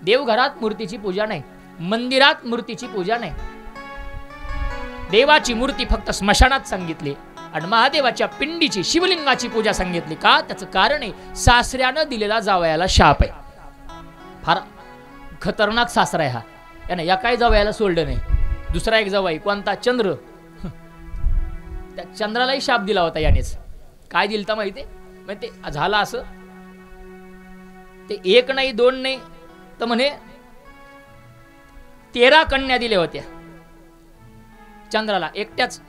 देवघरात मूर्तीची पूजा नाही, मंदिरात मूर्तीची पूजा नाही. देवाची मूर्ती फक्त स्मशानात सांगितली आणि महादेवाच्या पिंडीची, शिवलिंगाची पूजा सांगितली. का? त्याचं कारण आहे, सासऱ्यानं दिलेला जावयाला शाप आहे. फार खतरनाक सासरा आहे हा. याने या काय जावयाला सोडलं नाही. दुसरा एक जावई कोणता, चंद्र, त्या चंद्रालाही शाप दिला होता यानेच. काय दिलता माहिती? मग ते झालं असं, ते 1 नाही 2 नाही तर म्हणे 13 कन्या दिल्या होत्या चंद्राला एकट्याच.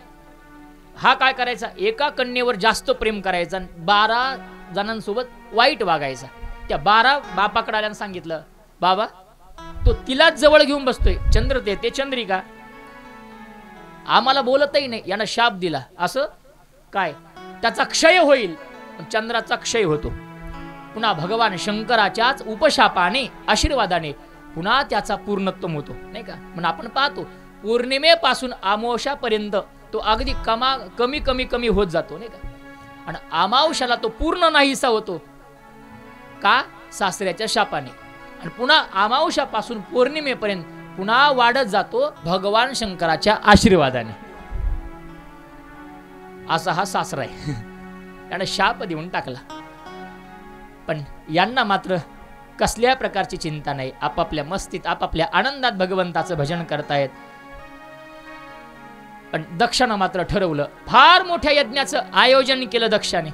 हा काय करायचा, एका कन्येवर जास्त प्रेम करायचा, 12 जणांसोबत वाईट वागायचा. त्या 12 बापाकडे आल्यानं सांगितलं, बाबा तो तिलाच जवळ घेऊन बसतोय, चंद्र ते चंद्रिका, आम्हाला बोलतही नाही, यानं शाप दिला. असं काय, त्याचा क्षय होईल. चंद्राचा क्षय होतो. पुन्हा भगवान शंकराच्याच उपशापाने, आशीर्वादाने पुन्हा त्याचा पूर्णत्व होतो, नाही का? म्हणून आपण पाहतो पौर्णिमेपासून अमावस्यापर्यंत तो अगदी कमी कमी कमी होत जातो, नाही का? आणि अमावस्याला तो पूर्ण नाहीसा होतो. का? सासऱ्याच्या शापाने. आणि पुन्हा अमावस्यापासून पौर्णिमेपर्यंत पुन्हा वाढत जातो भगवान शंकराच्या आशीर्वादाने. असा हा सासरा आहे. त्याने शाप देऊन टाकला. पण यांना मात्र कसल्या प्रकारची चिंता नाही. आपापल्या मस्तीत, आपापल्या आनंदात भगवंताचं भजन करतायत. पण दक्षानं मात्र ठरवलं, फार मोठ्या यज्ञाचं आयोजन केलं दक्षाने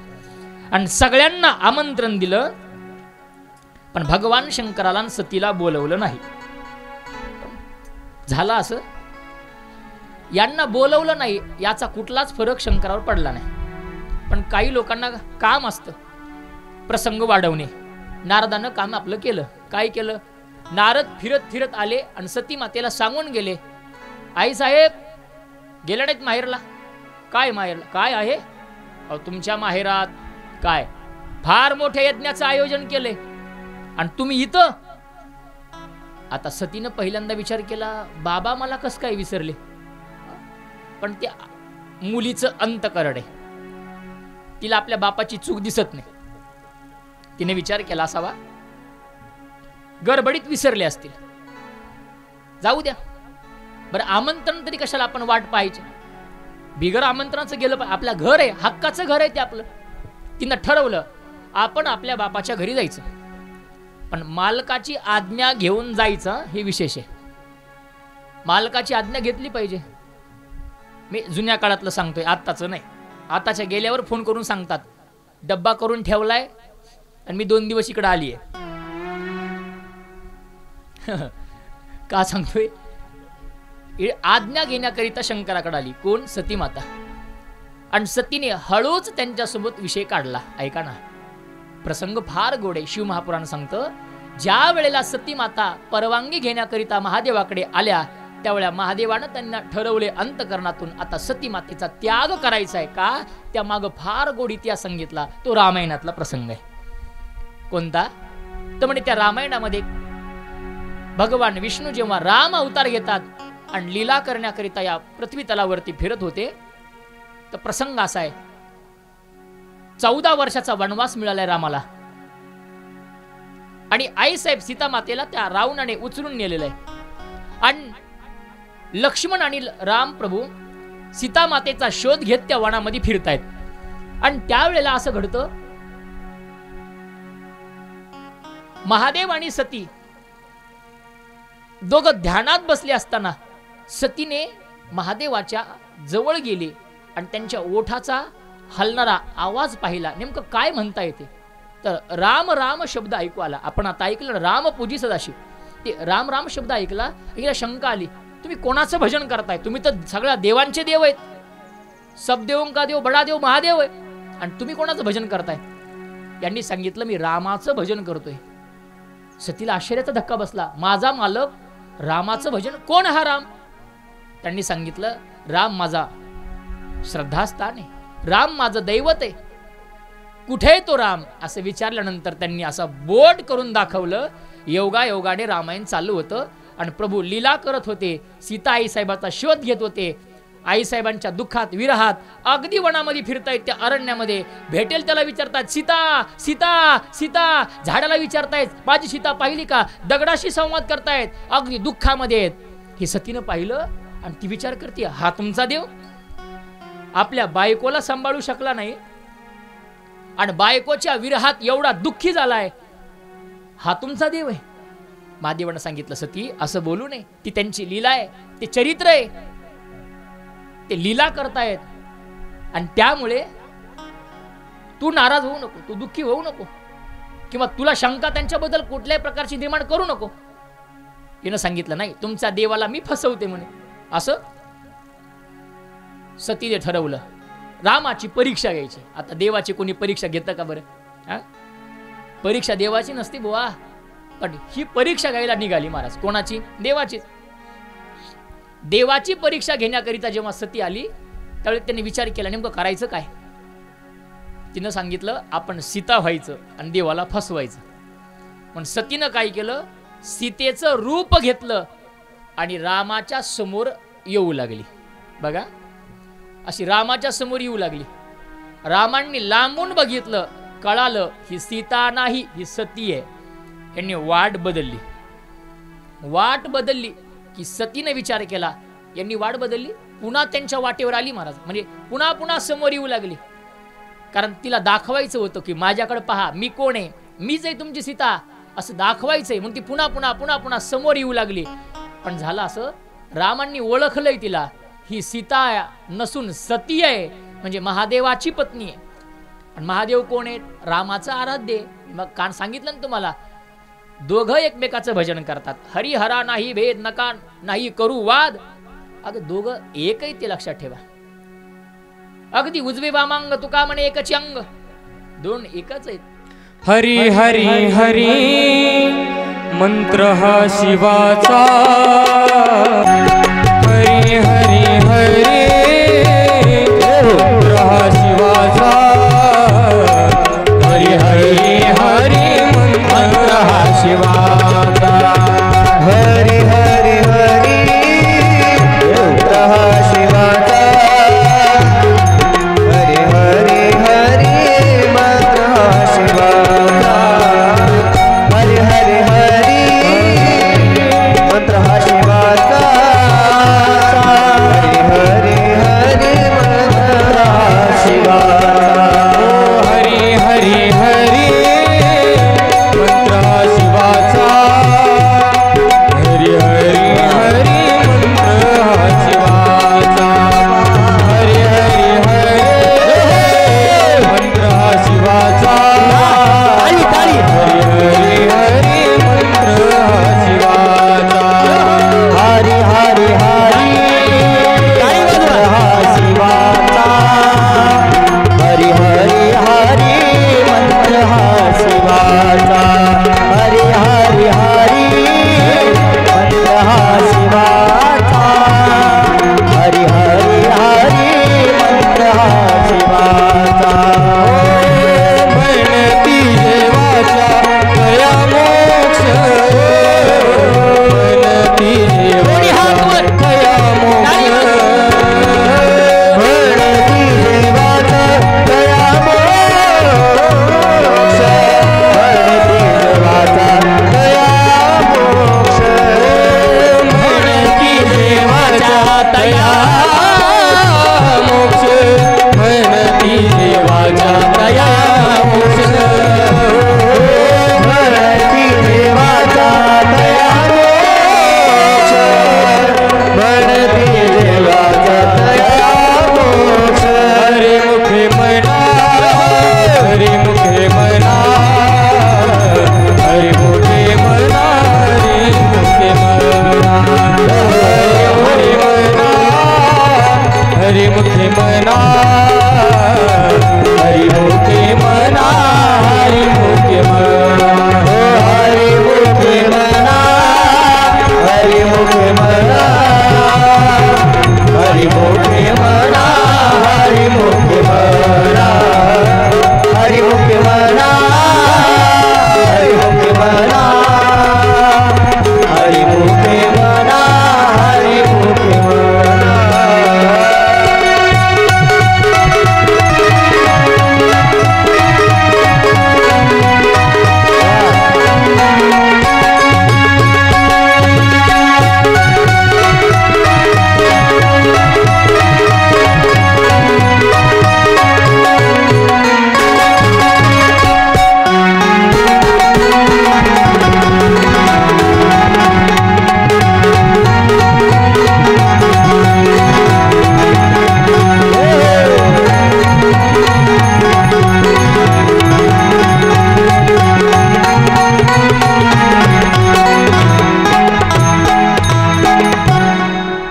आणि सगळ्यांना आमंत्रण दिलं. पण भगवान शंकराला आणि सतीला बोलवलं नाही. झालं असं, यांना बोलवलं नाही याचा कुठलाच फरक शंकरावर पडला नाही. पण काही लोकांना काम असतं प्रसंग वाढवणे. नारदानं काम आपलं केलं. काय केलं? नारद फिरत फिरत आले आणि सती मातेला सांगून गेले, आई साहेब गेल्या नाहीत माहेरला. काय माहेरला? काय आहे? अहो तुमच्या माहेरात काय फार मोठ्या यज्ञाचं आयोजन केलंय आणि तुम्ही इथं. आता सतीनं पहिल्यांदा विचार केला, बाबा मला कसं काय विसरले? पण त्या मुलीचं अंतकरण आहे, तिला आपल्या बापाची चूक दिसत नाही. तिने विचार केला असावा, गडबडीत विसरले असतील, जाऊ द्या. बरं आमंत्रण तरी कशाला आपण वाट पाहायची? बिगर आमंत्रणाचं गेलं पाहिजे. आपलं घर आहे, हक्काचं घर आहे ते आपलं. तिनं ठरवलं आपण आपल्या बापाच्या घरी जायचं, पण मालकाची आज्ञा घेऊन जायचं हे विशेष आहे. मालकाची आज्ञा घेतली पाहिजे. मी जुन्या काळातलं सांगतोय, आत्ताचं नाही. आताच्या गेल्यावर फोन करून सांगतात डब्बा करून ठेवलाय आणि मी 2 दिवस इकडे आली आहे. का सांगतोय? आज्ञा घेण्याकरिता शंकराकडे आली. कोण? सती माता. आणि सतीने हळूच त्यांच्यासोबत विषय काढला. ऐका ना, प्रसंग फार गोड आहे. शिव महापुराण सांगतं, ज्या वेळेला सती माता परवानगी घेण्याकरिता महादेवाकडे आल्या, त्यावेळेला महादेवानं त्यांना ठरवले अंतकरणातून आता सती मातेचा त्याग करायचा आहे. का? त्या माग फार गोड इतिहास सांगितला. तो रामायणातला प्रसंग आहे. कोणता? तर म्हणजे त्या रामायणामध्ये भगवान विष्णू जेव्हा राम अवतार घेतात आणि लीला करण्याकरिता या पृथ्वी तलावरती फिरत होते, तर प्रसंग असा आहे, 14 वर्षाचा वनवास मिळालाय रामाला आणि आईसाहेब सीता मातेला त्या रावणाने उचलून नेलेलं आहे आणि लक्ष्मण आणि राम प्रभू सीता मातेचा शोध घेत त्या वनामध्ये फिरतायत. आणि त्यावेळेला असं घडतं, महादेव आणि सती दोघं ध्यानात बसले असताना सतीने महादेवाच्या जवळ गेले आणि त्यांच्या ओठाचा हलणारा आवाज पाहिला. नेमकं काय म्हणता येते, तर राम राम शब्द ऐकू आला. आपण आता ऐकलं राम पूजी सदाशिव, ते राम राम शब्द ऐकला. हिला शंका आली, तुम्ही कोणाचं भजन करताय? तुम्ही तर सगळ्या देवांचे देव आहेत, सब देवों का देव बडा देव महादेव आहे, आणि तुम्ही कोणाचं भजन करताय? यांनी सांगितलं, मी रामाचं भजन करतोय. सतीला आश्चर्याचा धक्का बसला, माझा मालक रामाचं भजन? कोण हा राम? त्यांनी सांगितलं, राम माझा श्रद्धास्थान आहे, राम माझं दैवत आहे. कुठे आहे तो राम? असं विचारल्यानंतर त्यांनी असं बोट करून दाखवलं. योगायोगाने रामायण चालू होतं आणि प्रभू लीला करत होते. सीता आईसाहेबाचा शोध घेत होते. आईसाहेबांच्या दुःखात विरहात अगदी वनामध्ये फिरतायत, त्या अरण्यामध्ये भेटेल त्याला विचारतात, सीता सीता सीता. झाडाला विचारतायत, माझी सीता पाहिली का? दगडाशी संवाद करतायत, अगदी दुःखामध्ये आहेत. हे सतीनं पाहिलं आणि ती विचार करते, हा तुमचा देव? आपल्या बायकोला सांभाळू शकला नाही आणि बायकोच्या विरहात एवढा दुःखी झालाय, हा तुमचा देव आहे? महादेवानं सांगितलं, सती असं बोलू नये, ती त्यांची लीला आहे, ते चरित्र आहे, ते लीला करतायत आणि त्यामुळे तू नाराज होऊ नको, तू दुःखी होऊ नको, किंवा तुला शंका त्यांच्याबद्दल कुठल्याही प्रकारची निर्माण करू नको. तिनं सांगितलं, नाही, तुमच्या देवाला मी फसवते म्हणे. असं सतीने ठरवलं रामाची परीक्षा घ्यायची. आता देवाची कोणी परीक्षा घेतं का बरं? परीक्षा देवाची नसती बुवा, पण ही परीक्षा घ्यायला निघाली महाराज. कोणाची? देवाची. देवाची परीक्षा घेण्याकरिता जेव्हा सती आली त्यावेळी त्यांनी विचार केला, नेमकं करायचं काय? तिनं सांगितलं, आपण सीता व्हायचं आणि देवाला फसवायचं. पण सतीनं काय केलं, सीतेचं रूप घेतलं आणि रामाच्या समोर येऊ लागली. बघा, अशी रामाच्या समोर येऊ लागली. रामांनी लांबून बघितलं, कळालं ही सीता नाही, ही सती आहे. यांनी वाट बदलली की सतीने विचार केला, यांनी वाट बदलली, पुन्हा त्यांच्या वाटेवर आली महाराज. म्हणजे पुन्हा समोर येऊ लागली, कारण तिला दाखवायचं होतं की माझ्याकडे पहा, मी कोण आहे, मीच आहे तुमची सीता, असं दाखवायचंय. म्हणून ती पुन्हा समोर येऊ लागली. पण झालं असं, रामांनी ओळखलंय तिला, ही सीता नसून सती आहे, म्हणजे महादेवाची पत्नी आहे. आणि महादेव कोण आहेत? रामाचं आराध्य. मग कान सांगितलं ना तुम्हाला, दोघं एकमेकाचं भजन करतात. हरिहरा नाही भेद, नका नाही करू वाद. अगं दोघं एक आहे, ते लक्षात ठेवा. अगदी उजवे वामांग तुका म्हणे एकच अंग, दोन एकच आहेत. हरी हरी हरी मंत्र हा शिवाचा, हरी हरी हरी मंत्र हा शिवाचा, हरी हरी हरी मंत्र हा शिवाचा, हरी हरी हरी मंत्र हा शिवाचा, हरी हरी हरी मंत्र हा शिवाचा, हरी हरी हरी मंत्र हा शिवाचा,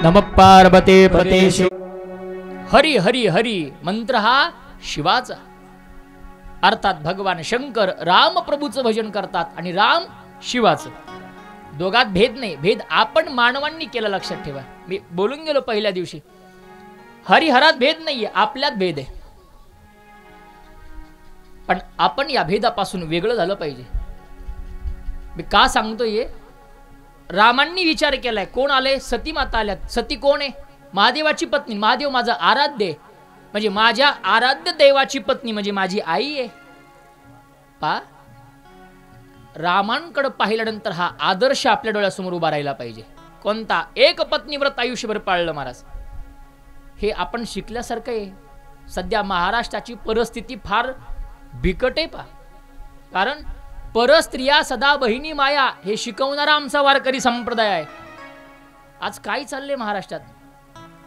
नमः पार्वते पते शिव. हरी हरी हरी मंत्र हा शिवाचा, अर्थात भगवान शंकर रामप्रभूचं भजन करतात आणि राम शिवाचं. दोघात भेद नाही, भेद आपण मानवांनी केला, लक्षात ठेवा. मी बोलून गेलो पहिल्या दिवशी, हरिहरात भेद नाहीये, आपल्यात भेद आहे. पण आपण या भेदापासून वेगळं झालं पाहिजे. मी का सांगतोय, रामांनी विचार केलाय. कोण आले? सती माता आल्यात. सती कोण आहे? महादेवाची पत्नी. महादेव माझा आराध्य आहे, म्हणजे माझ्या आराध्य देवाची पत्नी म्हणजे माझी आई आहे. पा रामांकडे पाहिल्यानंतर हा आदर्श आपल्या डोळ्यासमोर उभा राहिला पाहिजे. कोणता? एक पत्नीव्रत आयुष्यभर पाळलं महाराज. हे आपण शिकल्यासारखं आहे. सध्या महाराष्ट्राची परिस्थिती फार बिकट आहे पा. कारण परस्त्रिया सदा बहिणी माया हे शिकवणारा आमचा वारकरी संप्रदाय आहे. आज काय चाललंय महाराष्ट्रात?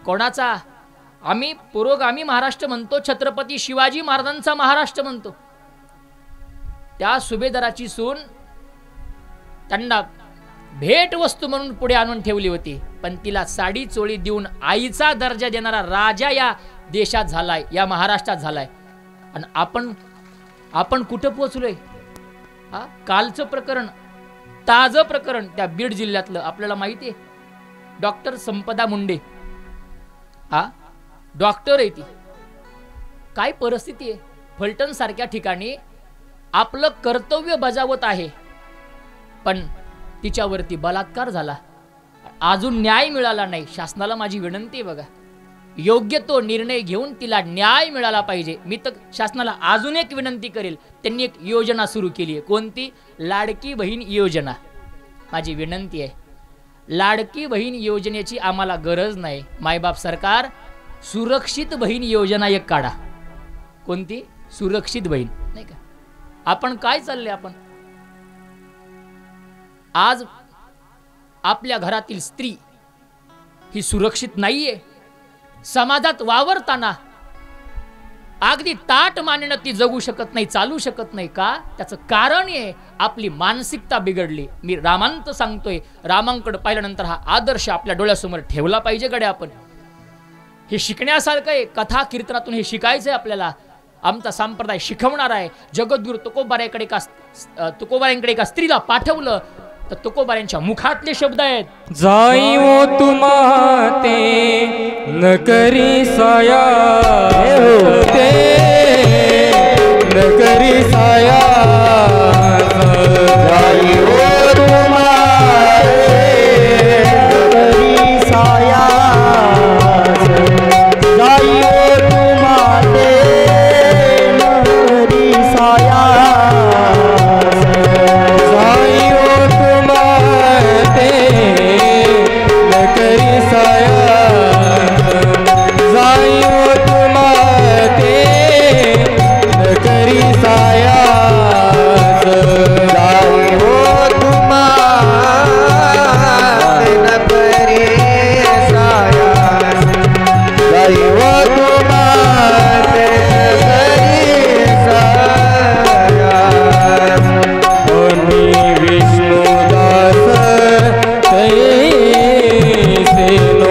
कोणाचा? आम्ही पुरोगामी महाराष्ट्र म्हणतो, छत्रपती शिवाजी महाराजांचा महाराष्ट्र म्हणतो. त्या सुभेदाराची सून त्यांना भेट वस्तू म्हणून पुढे आणून ठेवली होती, पण तिला साडी चोळी देऊन आईचा दर्जा देणारा राजा या देशात झालाय, या महाराष्ट्रात झालाय. आणि आपण कुठं पोहोचलोय? हा कालचं प्रकरण, ताजं प्रकरण त्या बीड जिल्ह्यातलं आपल्याला माहिती आहे. डॉक्टर संपदा मुंडे, हा डॉक्टर आहे ती. काय परिस्थिती आहे? फलटण सारख्या ठिकाणी आपलं कर्तव्य बजावत आहे, पण तिच्यावरती बलात्कार झाला. अजून न्याय मिळाला नाही. शासनाला माझी विनंती आहे बघा, योग्य तो निर्णय घेऊन तिला न्याय मिळाला पाहिजे. मी तर शासनाला अजून एक विनंती करेल. त्यांनी एक योजना सुरू केली आहे. कोणती? लाडकी बहीण योजना. माझी विनंती आहे, लाडकी बहीण योजनेची आम्हाला गरज नाही. मायबाप सरकार, सुरक्षित बहीण योजना एक काढा. कोणती? सुरक्षित बहीण. नाही का? आपण काय चालले? आपण आज आपल्या घरातील स्त्री ही सुरक्षित नाहीये. समाजात वावरताना अगदी ताट मानेनं ती जगू शकत नाही, चालू शकत नाही. का? त्याचं कारण आहे आपली मानसिकता बिघडली. मी रामांत सांगतोय, रामांकडे पाहिल्यानंतर हा आदर्श आपल्या डोळ्यासमोर ठेवला पाहिजे. गड्या आपण हे शिकण्यासारखं आहे. कथा कीर्तनातून हे शिकायचंय आपल्याला. आमचा संप्रदाय शिकवणार आहे. जगद्गुरु तुकोबाऱ्यांकडे एका स्त्रीला पाठवलं तर तुकोबाऱ्यांच्या मुखातले शब्द आहेत, जाईवो तुम्हाते न करी साया ते न करी साया जाईवो तुम्हारे करी साया जाईवो तुम्हारे करी साया जाईवो तुम्हाते न करी साया जाईवो तुम्हाते न करी साया जाईवो तुम्हारे न करी साया जाईवो तुम्हारे करी साया विष्णुदास तैसे नो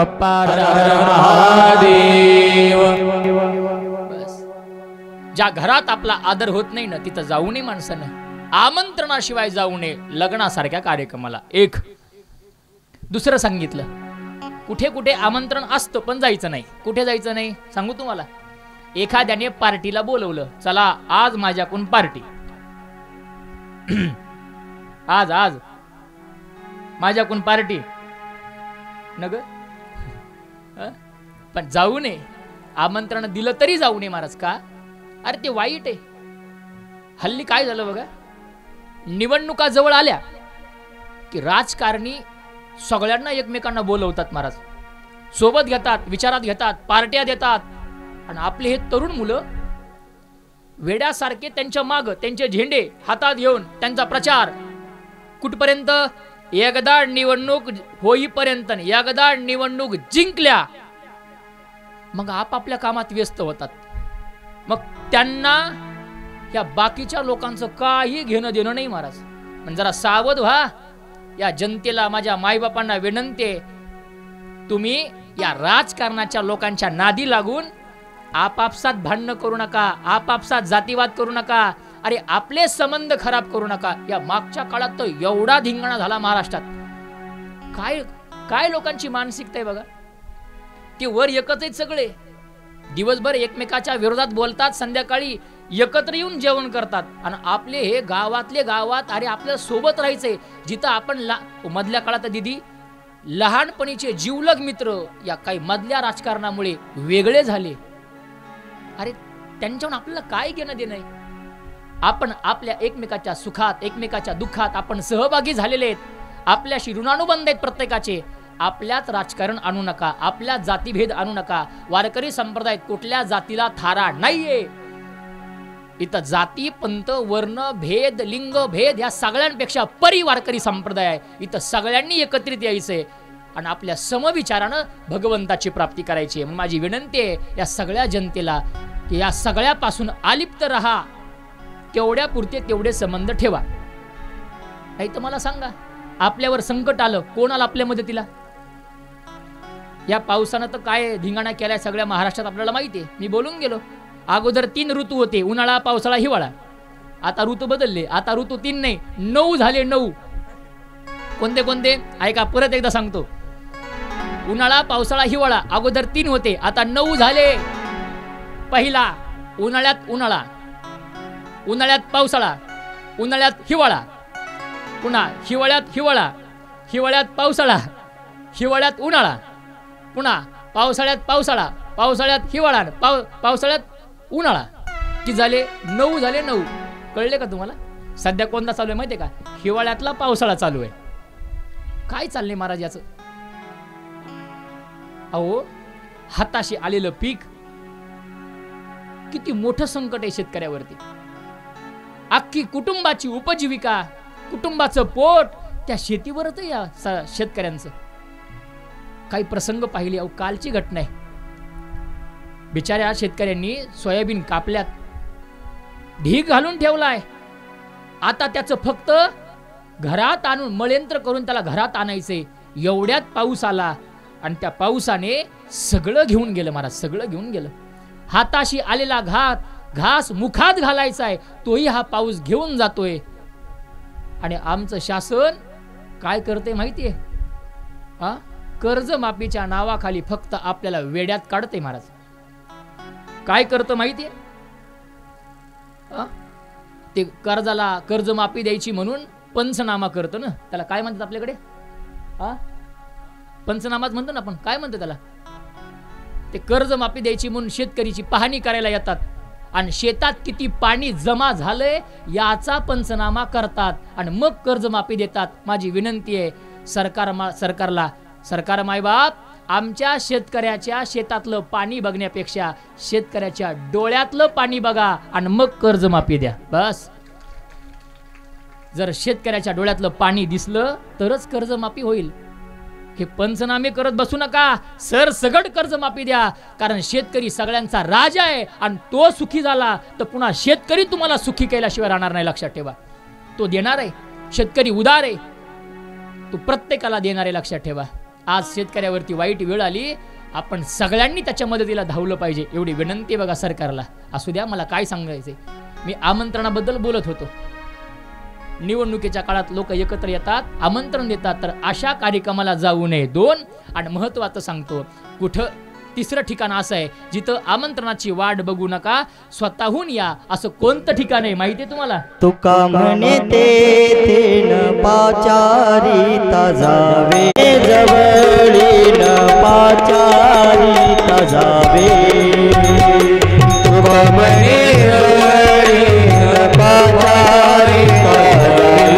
बाप्पा हर हर महादेव. बस. ज्या घरात आपला आदर होत नाही ना तिथं जाऊ नये माणसानं. आमंत्रणाशिवाय जाऊ नये लग्नासारख्या कार्यक्रमाला. एक. दुसरं सांगितलं कुठे कुठे आमंत्रण असतं पण जायचं नाही. कुठे जायचं नाही सांगू तुम्हाला. एखाद्याने पार्टीला बोलवलं, चला आज माझ्याकडून पार्टी, आज आज माझ्याकडून पार्टी नग, पण जाऊ नये. आमंत्रण दिलं तरी जाऊ नये महाराज. का? अरे ते वाईट आहे. हल्ली काय झालं बघा, निवडणुका जवळ आल्या की राजकारणी सगळ्यांना एकमेकांना बोलवतात महाराज, सोबत घेतात, विचारात घेतात, पार्ट्या देतात. आणि आपले हे तरुण मुलं वेड्यासारखे त्यांच्या माग त्यांचे झेंडे हातात घेऊन त्यांचा प्रचार कुठपर्यंत, एकदा निवडणूक होईपर्यंत, एकदा निवडणूक जिंकल्या मग आपापल्या कामात व्यस्त होतात. मग त्यांना या बाकीच्या लोकांचं काही घेणं देणं नाही महाराज. म्हणजे जरा सावध व्हा. या जनतेला, माझ्या मायबापांना विनंती आहे, तुम्ही या राजकारणाच्या लोकांच्या नादी लागून आपापसात भांडणं करू नका, आपापसात जातीवाद करू नका. अरे आपले संबंध खराब करू नका. या मागच्या काळात तर एवढा धिंगाणा झाला महाराष्ट्रात. काय काय लोकांची मानसिकता आहे बघा. ते वर एकच आहेत सगळे, दिवसभर एकमेकाच्या विरोधात बोलतात, संध्याकाळी एकत्र येऊन जेवण करतात. आणि आपले हे गावातले गावात, अरे आपल्याला सोबत राहायचंय. जिथं आपण मधल्या काळात दिदी लहानपणीचे जीवलग मित्र या काही मधल्या राजकारणामुळे वेगळे झाले. अरे त्यांच्यावर आपल्याला काय घेणं देणं आहे. आपण आपल्या एकमेकाच्या सुखात, एकमेकाच्या दुःखात आपण सहभागी झालेले आहेत. आपल्याशी ऋणानुबंध आहेत प्रत्येकाचे. आपल्यात राजकारण आणू नका, आपल्यात जातीभेद आणू नका. वारकरी संप्रदायात कुठल्या जातीला थारा नाहीये. इथं जाती, पंथ, वर्ण भेद, लिंग भेद या सगळ्यांपेक्षा परिवारकरी संप्रदाय आहे. इथं सगळ्यांनी एकत्रित यायचंय आणि आपल्या समविचारानं भगवंताची प्राप्ती करायची आहे. माझी विनंती आहे या सगळ्या जनतेला की या सगळ्यापासून अलिप्त राहा. तेवढ्या पुरते तेवढे संबंध ठेवा. नाही तर मला सांगा, आपल्यावर संकट आलं, कोण आलं आपल्या मदतीला? या पावसानं तर काय धिंगाणा केलाय सगळ्या महाराष्ट्रात आपल्याला माहिती आहे. मी बोलून गेलो. अगोदर 3 ऋतू होते, उन्हाळा, पावसाळा, हिवाळा. आता ऋतू बदलले. आता ऋतू 3 नाही 9 झाले. 9 कोणते कोणते ऐका, परत एकदा सांगतो. उन्हाळा, पावसाळा, हिवाळा. अगोदर 3 होते, आता 9 झाले. पहिला उन्हाळ्यात उन्हाळा, उन्हाळ्यात पावसाळा, उन्हाळ्यात हिवाळा, पुन्हा हिवाळ्यात हिवाळा, हिवाळ्यात पावसाळा, हिवाळ्यात उन्हाळा, पुन्हा पावसाळ्यात पावसाळा, पावसाळ्यात हिवाळा, पावसाळ्यात उन्हाळा. किती झाले? 9 झाले. 9 कळले का तुम्हाला? सध्या कोणता चालू आहे माहिती आहे का? हिवाळ्यातला पावसाळा चालू आहे. काय चाललंय महाराज याचं? अहो, हाताशी आलेलं पीक किती मोठं संकट आहे शेतकऱ्यावरती. अख्खी कुटुंबाची उपजीविका, कुटुंबाचं पोट त्या शेतीवरच आहे या शेतकऱ्यांचं. काही प्रसंग पाहिले. अहो, कालची घटना आहे. बिचाऱ्या शेतकऱ्यांनी सोयाबीन कापल्यात, ढीग घालून ठेवलाय. आता त्याचं फक्त घरात आणून मळयंत्र करून त्याला घरात आणायचंय. एवढ्यात पाऊस आला आणि त्या पावसाने सगळं घेऊन गेलं महाराज, सगळं घेऊन गेलं. हाताशी आलेला घास मुखात घालायचा आहे, तोही हा पाऊस घेऊन जातोय. आणि आमचं शासन काय करते माहितीये? कर्जमाफीच्या नावाखाली फक्त आपल्याला वेड्यात काढते महाराज. काय करतं माहितीये? ते कर्जाला कर्जमाफी द्यायची म्हणून पंचनामा करतं ना. त्याला काय म्हणतात आपल्याकडे? पंचनामाच म्हणतो ना आपण. काय म्हणतो त्याला? ते कर्जमाफी द्यायची म्हणून शेतकरीची पाहणी करायला येतात आणि शेतात किती पाणी जमा झालंय याचा पंचनामा करतात आणि मग कर्जमाफी देतात. माझी विनंती आहे सरकारला, सरकार मायबाप, आमच्या शेतकऱ्याच्या शेतातलं पाणी बघण्यापेक्षा शेतकऱ्याच्या डोळ्यातलं पाणी बघा आणि मग कर्जमाफी द्या. बस. जर शेतकऱ्याच्या डोळ्यातलं पाणी दिसलं तरच कर्जमाफी होईल. हे पंचनामे करत बसू नका, सरसगट कर्जमाफी द्या. कारण शेतकरी सगळ्यांचा राजा आहे आणि तो सुखी झाला तर पुन्हा शेतकरी तुम्हाला सुखी केल्याशिवाय राहणार नाही. लक्षात ठेवा. तो देणार आहे. शेतकरी उदार आहे, तो प्रत्येकाला देणार आहे. लक्षात ठेवा. आज शेतकऱ्यावरती वाईट वेळ आली, आपण सगळ्यांनी त्याच्या मदतीला धावलं पाहिजे एवढी विनंती बघा सरकारला. असू द्या, मला काय सांगायचंय, मी आमंत्रणाबद्दल बोलत होतो. निवडणुकीच्या काळात लोक एकत्र येतात, आमंत्रण देतात, तर अशा कार्यक्रमाला जाऊ नये. 2 आणि महत्वाचं सांगतो, कुठं तिसरं ठिकाण असं आहे जिथं आमंत्रणाची वाट बघू नका, स्वतःहून या. असं कोणतं ठिकाण आहे माहिती आहे तुम्हाला? तुका म्हणे तेथे न पाचारिता जावे, जवळी न पाचारिता जावे. तुका म्हणे जवळी न पाचारिता जावे,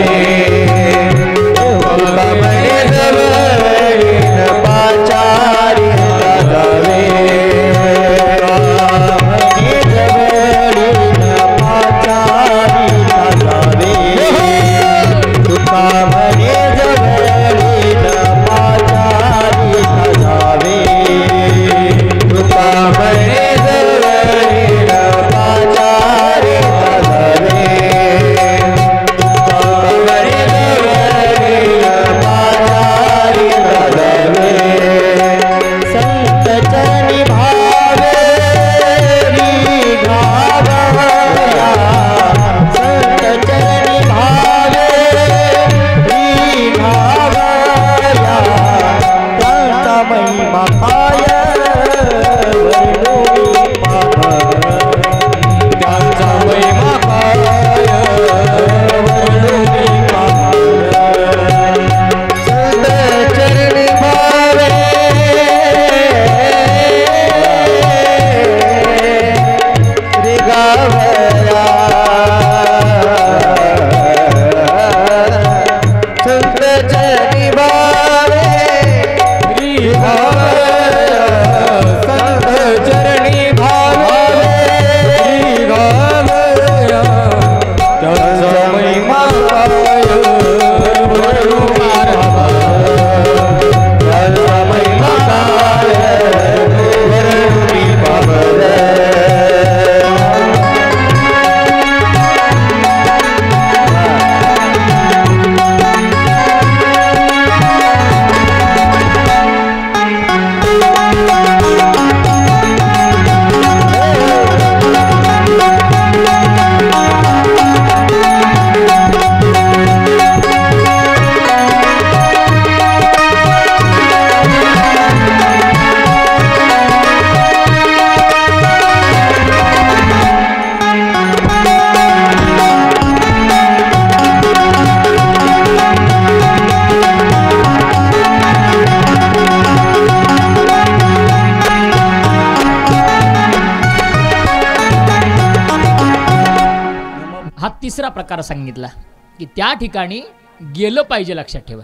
तुका म्हणे जवळी न पाचारिता जावे. म्हणे जवळी न पाचारिता जावे, तुका म्हणे जवळी न पाचारिता जावे, तुका म्हणे जवळी न पाचारिता जावे, तुका म्हणे जवळी न पाचारिता जावे. संत चरणी भावे घावया, संत चरणी भावे घावया. त्यांचा महिमा काय वर्णोनी पाह, त्यांचा महिमा काय वर्णोनी पाह. संत चरणी भावे गावया, संत चरणी भावे गावया, संत चरणी भावे गावया. त्यांचा महिमा काय वर्णोनी पाह, त्यांचा महिमा काय वर्णोनी पाह. हा तिसरा प्रकार सांगितला की त्या ठिकाणी गेलं पाहिजे. लक्षात ठेवा,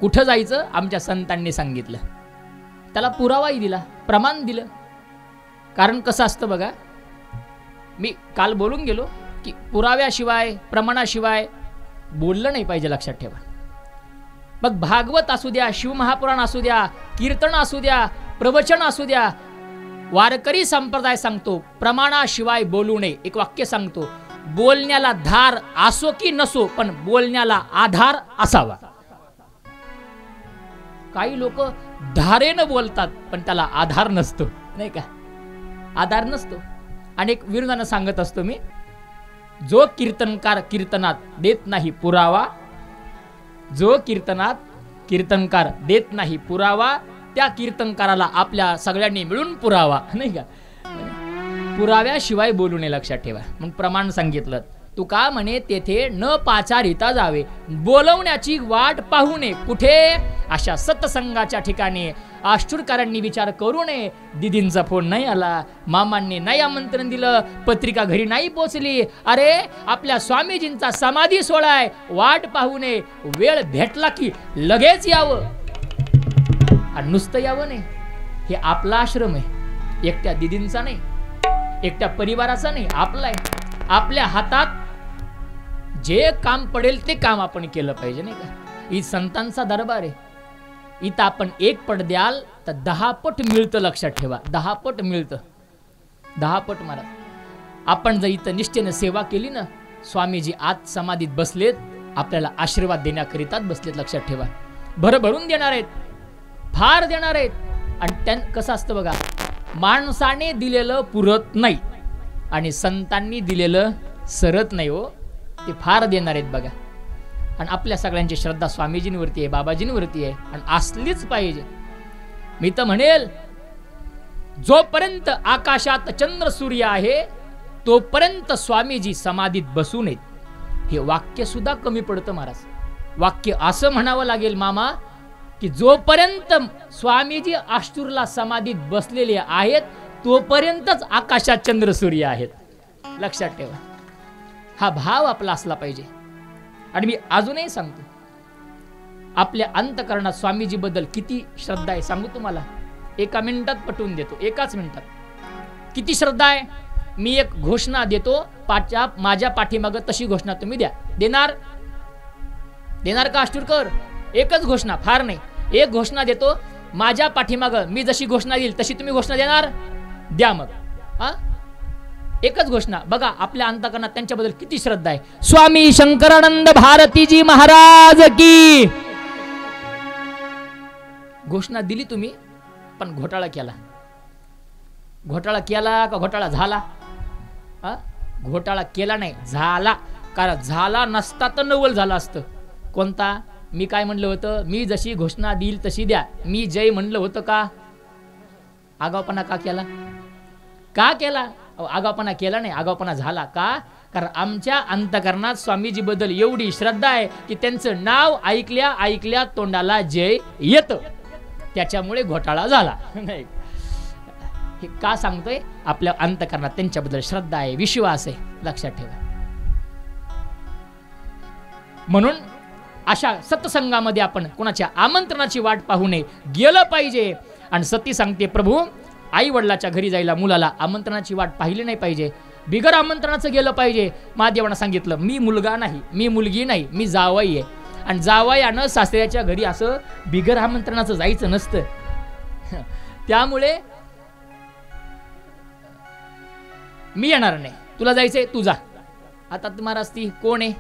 कुठं जायचं आमच्या संतांनी सांगितलं, त्याला पुरावाही दिला, प्रमाण दिलं. कारण कसं असतं बघा, मी काल बोलून गेलो की पुराव्याशिवाय प्रमाणाशिवाय बोललं नाही पाहिजे. लक्षात ठेवा, मग भागवत असू द्या, शिवमहापुराण असू द्या, कीर्तन असू द्या, प्रवचन असू द्या, वारकरी संप्रदाय सांगतो प्रमाणाशिवाय बोलू नये. एक वाक्य सांगतो, बोलण्याला धार असो की नसो पण बोलण्याला आधार असावा. काही लोक धारेनं बोलतात पण त्याला आधार नसतो, नाही का? आधार नसतो. अनेक विरोधानं सांगत असतो मी, जो कीर्तनकार कीर्तनात देत नाही पुरावा, जो कीर्तनकार देत नाही पुरावा, त्या कीर्तनकाराला आपल्या सगळ्यांनी मिळून पुरावा, नाही का? पुराव्याशिवाय बोलू नये. लक्षात ठेवा. मग प्रमाण सांगितलं, तुका म्हणे तेथे न पाचारिता जावे, बोलवण्याची वाट पाहू नये. कुठे? अशा सत्संगाच्या ठिकाणी. आष्टुरकारांनी विचार करू नये, दिदींचा फोन नाही आला, मामांनी नाही आमंत्रण दिलं, पत्रिका घरी नाही पोचली, अरे आपल्या स्वामीजींचा समाधी सोहळा आहे, वाट पाहू नये. वेळ भेटला की लगेच यावं, आणि नुसतं यावं नाही. हे आपला आश्रम आहे, एकट्या दिदींचा नाही, एकट्या परिवाराचा नाही, आपला आहे. आपल्या हातात जे काम पडेल ते काम आपण केलं पाहिजे, नाही का? ही संतांचा दरबार आहे. इथं आपण 1 पट द्याल तर 10 पट मिळतं. लक्षात ठेवा, 10 पट मिळतं. 10 पट मारा. आपण जर इथं निष्ठेने सेवा केली ना, स्वामीजी आज समाधीत बसलेत, आपल्याला आशीर्वाद देण्याकरिताच बसलेत. लक्षात ठेवा. भरभरून देणार आहेत, फार देणार आहेत. आणि त्यां कसं असतं बघा, माणसाने दिलेलं पुरत नाही आणि संतांनी दिलेलं सरत नाही हो. ते फार देणार आहेत बघा. आणि आपल्या सगळ्यांची श्रद्धा स्वामीजींवरती आहे, बाबाजींवरती आहे आणि असलीच पाहिजे. मी तर म्हणेल, जोपर्यंत आकाशात चंद्र सूर्य आहे तोपर्यंत स्वामीजी समाधीत बसू नयेत. हे वाक्य सुद्धा कमी पडतं महाराज. वाक्य असं म्हणावं लागेल मामा की जोपर्यंत स्वामीजी आष्टूरला समाधीत बसलेले आहेत तोपर्यंतच आकाशात चंद्र सूर्य आहेत. लक्षात ठेवा, हा भाव आपला असला पाहिजे. आणि मी अजूनही सांगतो, आपल्या अंतकरणात स्वामीजी बद्दल किती श्रद्धा आहे सांगू तुम्हाला. एका मिनिटात पटवून देतो, एकाच मिनिटात. किती श्रद्धा आहे. मी एक घोषणा देतो, माझ्या पाठीमागं तशी घोषणा तुम्ही द्या. देणार का आष्टूरकर? एकच घोषणा, फार नाही. एक घोषणा देतो, माझ्या पाठीमागं मी जशी घोषणा देईल तशी तुम्ही घोषणा देणार? द्या मग. हा, एकच घोषणा. बघा आपल्या अंतकरणात त्यांच्याबद्दल किती श्रद्धा आहे. स्वामी शंकरानंद भारतीजी महाराज की. घोषणा दिली तुम्ही, पण घोटाळा केला. घोटाळा केला का घोटाळा झाला? घोटाळा केला नाही, झाला. कारण झाला नसता तर नवल झाला असतं. कोणता? मी काय म्हणलं होतं, मी जशी घोषणा देईल तशी द्या. मी जय म्हणलं होतं का? आगावपणा का केला? का केला? आगावपणा केला नाही, आगावपणा झाला. का? कारण आमच्या अंतकरणात स्वामीजी बद्दल एवढी श्रद्धा आहे की त्यांचं नाव ऐकल्या ऐकल्या तोंडाला जय येतं. त्याच्यामुळे घोटाळा झाला नाही. हे का सांगतोय? आपल्या अंतकरणात त्यांच्याबद्दल श्रद्धा आहे, विश्वास आहे. लक्षात ठेवा. म्हणून अशा सत्संगामध्ये आपण कोणाच्या आमंत्रणाची वाट पाहू नये, गेलं पाहिजे. आणि सती सांगते, प्रभू आई वडिलाच्या घरी जायला मुलाला आमंत्रणाची वाट पाहिली नाही पाहिजे, बिगर आमंत्रणाचं गेलं पाहिजे. महादेवानं सांगितलं, मी मुलगा नाही, मी मुलगी नाही, मी जावई आहे. आणि जावयानं सासऱ्याच्या घरी असं बिगर आमंत्रणाचं जायचं नसतं. त्यामुळे मी येणार नाही, तुला जायचंय तू जा. आता तुम्हाला ती कोण आहे?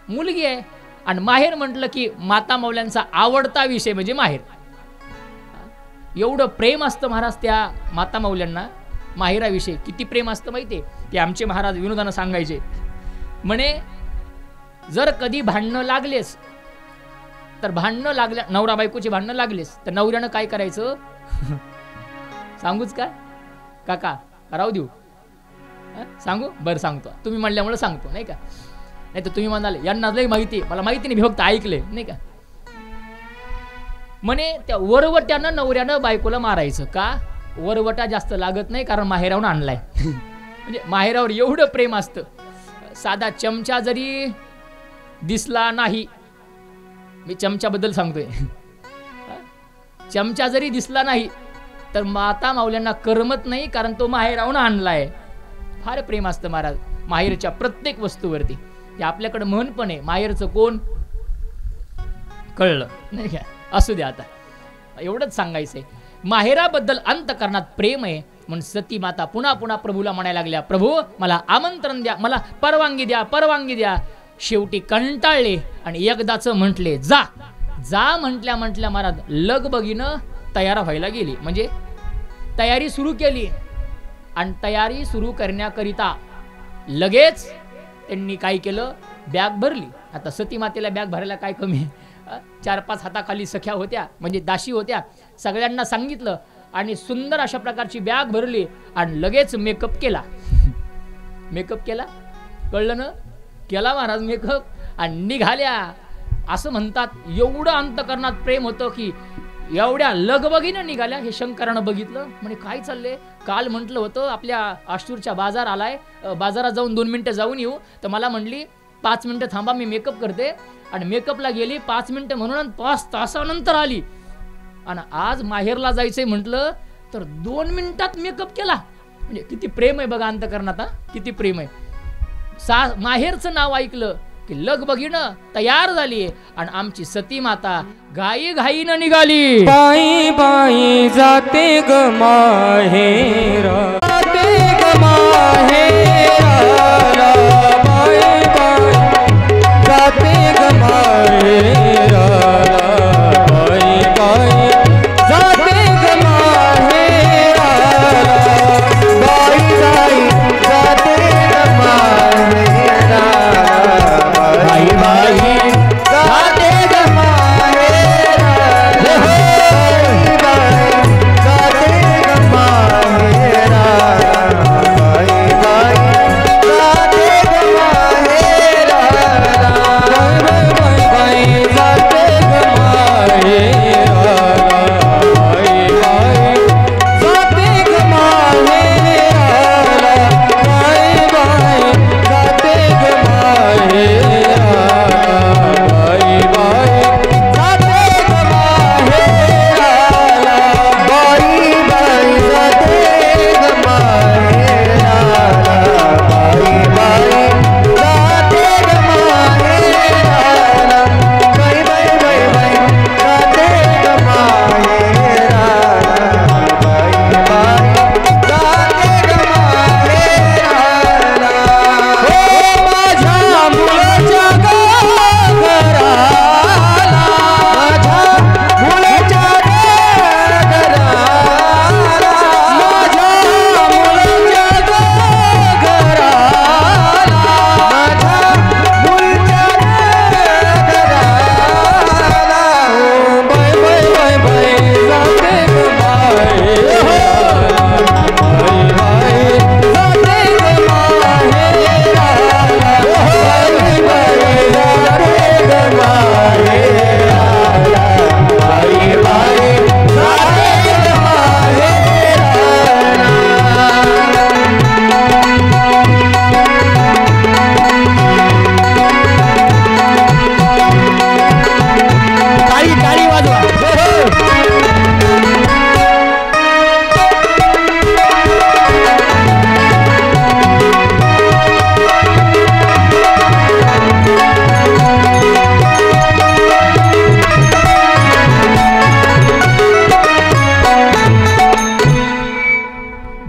मुलगी आहे. आणि माहेर म्हटलं की माता मौल्यांचा आवडता विषय म्हणजे माहेर. एवढं प्रेम असतं महाराज त्या माता मौल्यांना. माहेराविषयी किती प्रेम असतं माहितीये. ते आमचे महाराज विनोदानं सांगायचे, म्हणे जर कधी भांडणं लागलेस तर भांडणं लागल्या, नवरा बायकोची भांडणं लागलेस तर नवऱ्यानं काय करायचं? सांगूच का काका? राहू देऊ? सांगू? बरं सांगतो, तुम्ही म्हणल्यामुळे सांगतो नाही का. नाही तर तुम्ही म्हणाले यांना लई माहिती, मला माहिती नाही, मी फक्त ऐकले नाही का. म्हणे त्या वरवट्यानं नवऱ्यानं बायकोला मारायचं. का? वरवटा जास्त लागत नाही, कारण माहेरावरून आणलाय. म्हणजे माहेरावर एवढं प्रेम असतं. साधा चमचा जरी दिसला नाही, मी चमच्याबद्दल सांगतोय, चमचा जरी दिसला नाही तर माता माऊल्यांना करमत नाही, कारण तो माहेरावरून आणलाय. फार प्रेम असतं महाराज माहेरच्या प्रत्येक वस्तूवरती. हे आपल्याकडे म्हण पण आहे, माहेरचं कोण? कळलं नाही का. असू द्या, आता एवढंच सांगायचंय. माहेराबद्दल अंतकरणात प्रेम आहे. म्हणून सती माता पुन्हा पुन्हा प्रभूला म्हणायला लागल्या, प्रभू मला आमंत्रण द्या, मला परवानगी द्या, परवानगी द्या. शेवटी कंटाळले आणि एकदाच म्हटले जा. जा म्हटल्या म्हटल्या महाराज लगबगीनं तयार व्हायला गेली. म्हणजे तयारी सुरू केली. आणि तयारी सुरू करण्याकरिता लगेच त्यांनी काय केलं, बॅग भरली. आता सती मातेला बॅग भरायला काय कमी आहे. 4-5 हाताखाली सख्या होत्या, म्हणजे दासी होत्या. सगळ्यांना सांगितलं आणि सुंदर अशा प्रकारची बॅग भरली आणि लगेच मेकअप केला. मेकअप केला, कळलं ना, केला महाराज मेकअप आणि निघाल्या. असं म्हणतात एवढं अंतकरणात प्रेम होतं की एवढ्या लगबगीनं निघाल्या. हे शंकरानं बघितलं, म्हणे काय चाललंय. काल म्हटलं होतं आपल्या आष्टूरच्या बाजार आलाय, बाजारात जाऊन 2 मिनिटं जाऊन येऊ. तर मला म्हणली 5 मिनिटं थांबा, मी मेकअप करते. आणि मेकअपला गेली 5 मिनिटं म्हणून 5 तासानंतर आली. आणि आज माहेरला जायचंय म्हटलं तर 2 मिनिटात मेकअप केला. म्हणजे किती प्रेम आहे बघा अंतकरणात. किती प्रेम आहे. माहेरचं नाव ऐकलं की लगबगीनं तयार झाली. आणि आमची सती माता घाई घाईनं निघाली. पायी पायी जाते ग माहेरा, जाते ग माहेरा, पायी पायी जाते ग माहेरा.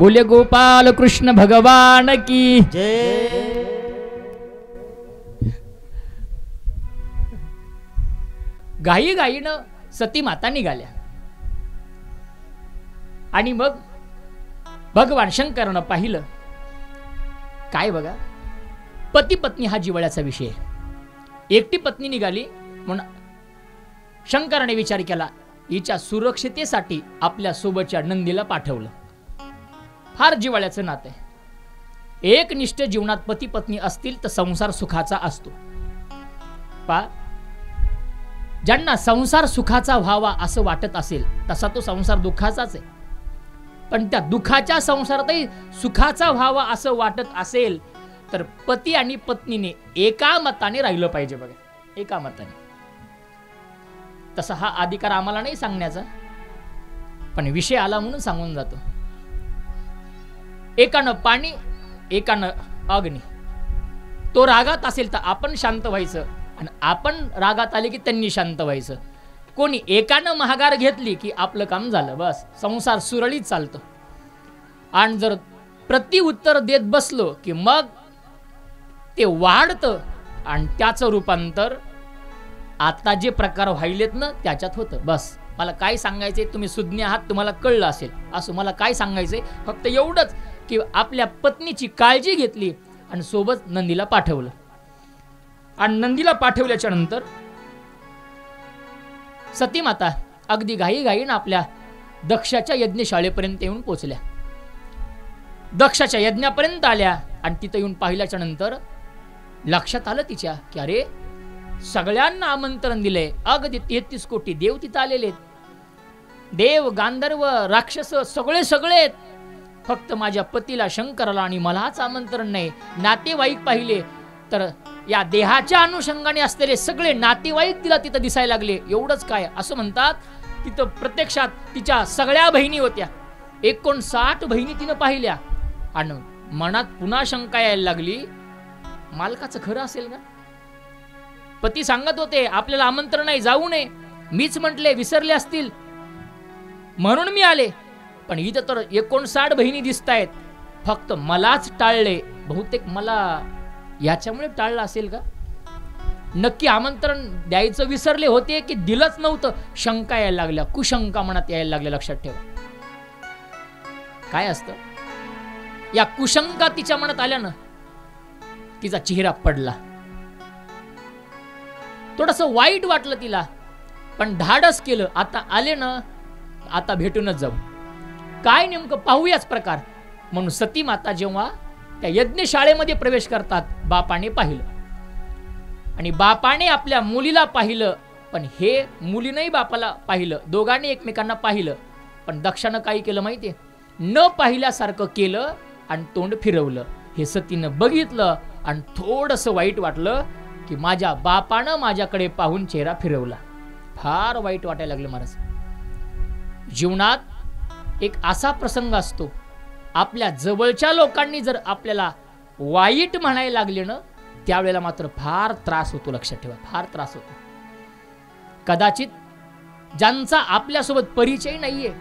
बोले गोपाल कृष्ण भगवान की जय। घाई घाईनं सती माता निघाल्या आणि मग भगवान शंकरानं पाहिलं काय बघा, पती पत्नी हा जिव्हाळ्याचा विषय आहे. एकटी पत्नी निघाली म्हणून शंकराने विचार केला हिच्या सुरक्षितेसाठी आपल्या सोबतच्या नंदीला पाठवलं. फार जिव्हाळ्याचं नातं आहे. एकनिष्ठ जीवनात पती पत्नी असतील तर संसार सुखाचा असतो. ज्यांना संसार सुखाचा व्हावा असं वाटत असेल तसा तो संसार दुःखाचाच आहे. पण त्या दुःखाच्या संसारातही सुखाचा व्हावा असं वाटत असेल तर पती आणि पत्नीने एका मताने राहिलं पाहिजे बघा, एका मताने. तसा हा अधिकार आम्हाला नाही सांगण्याचा, पण विषय आला म्हणून सांगून जातो. एकानं पाणी एकानं अग्नी. तो रागात असेल तर आपण शांत व्हायचं आणि आपण रागात आले की त्यांनी शांत व्हायचं. कोणी एकानं महागार घेतली की आपलं काम झालं, बस संसार सुरळीत चालतो. आणि जर प्रति उत्तर देत बसलो की मग ते वाढतं आणि त्याचं रूपांतर आता जे प्रकार व्हायलेत ना त्याच्यात होतं. बस मला काय सांगायचंय, तुम्ही सुज्ञ आहात, तुम्हाला कळलं असेल. असं मला काय सांगायचंय फक्त एवढंच की आपल्या पत्नीची काळजी घेतली आणि सोबत नंदीला पाठवलं. आणि नंदीला पाठवल्याच्या नंतर सती माता अगदी घाईघाईनं आपल्या दक्षाच्या यज्ञशाळेपर्यंत येऊन पोहोचल्या. दक्षाच्या यज्ञापर्यंत आल्या आणि तिथं येऊन पाहिल्याच्या नंतर लक्षात आलं तिच्या की अरे सगळ्यांना आमंत्रण दिलंय. अगदी 33 कोटी देव तिथं आलेले, देव गांधर्व राक्षस सगळे सगळे, फक्त माझ्या पतीला शंकराला आणि मलाच आमंत्रण नाही. नातेवाईक पाहिले तर या देहाच्या अनुषंगाने असलेले सगळे नातेवाईक तिला तिथं दिसायला लागले. एवढंच काय, असं म्हणतात तिथं प्रत्यक्षात तिच्या सगळ्या बहिणी होत्या. 59 बहिणी तिनं पाहिल्या. आणि मनात पुन्हा शंका यायला लागली, मालकाचं खरं असेल का? पती सांगत होते आपल्याला आमंत्रण नाही, जाऊ नये. मीच म्हटले विसरले असतील म्हणून मी आले. पण इथं तर 59 बहिणी दिसतायत, फक्त मलाच टाळले. बहुतेक मला याच्यामुळे टाळलं असेल का? नक्की आमंत्रण द्यायचं विसरले होते की दिलंच नव्हतं? शंका यायला लागल्या, कुशंका मनात यायला लागल्या. लक्षात ठेवा काय असतं. या कुशंका तिच्या मनात आल्यानं तिचा चेहरा पडला. थोडस वाईट वाटलं तिला, पण धाडस केलं. आता आले ना, आता भेटूनच जाऊ. काय नेमकं पाहूयाच प्रकार. म्हणून सती माता जेव्हा त्या यज्ञशाळेमध्ये प्रवेश करतात, बापाने पाहिलं आणि बापाने आपल्या मुलीला पाहिलं. पण हे मुलीनेही बापाला पाहिलं, दोघांनी एकमेकांना पाहिलं. पण दक्षानं काय केलं माहितीये, न पाहिल्यासारखं केलं आणि तोंड फिरवलं. हे सतीनं बघितलं आणि थोडंसं वाईट वाटलं की माझ्या बापानं माझ्याकडे पाहून चेहरा फिरवला. फार वाईट वाटायला लागलं महाराज. जीवनात एक असा प्रसंग असतो, आपल्या जवळच्या लोकांनी जर आपल्याला वाईट म्हणायला लागले ना, त्यावेळेला मात्र फार त्रास होतो. लक्षात ठेवा, फार त्रास होतो. कदाचित ज्यांचा आपल्यासोबत परिचय नाहीये,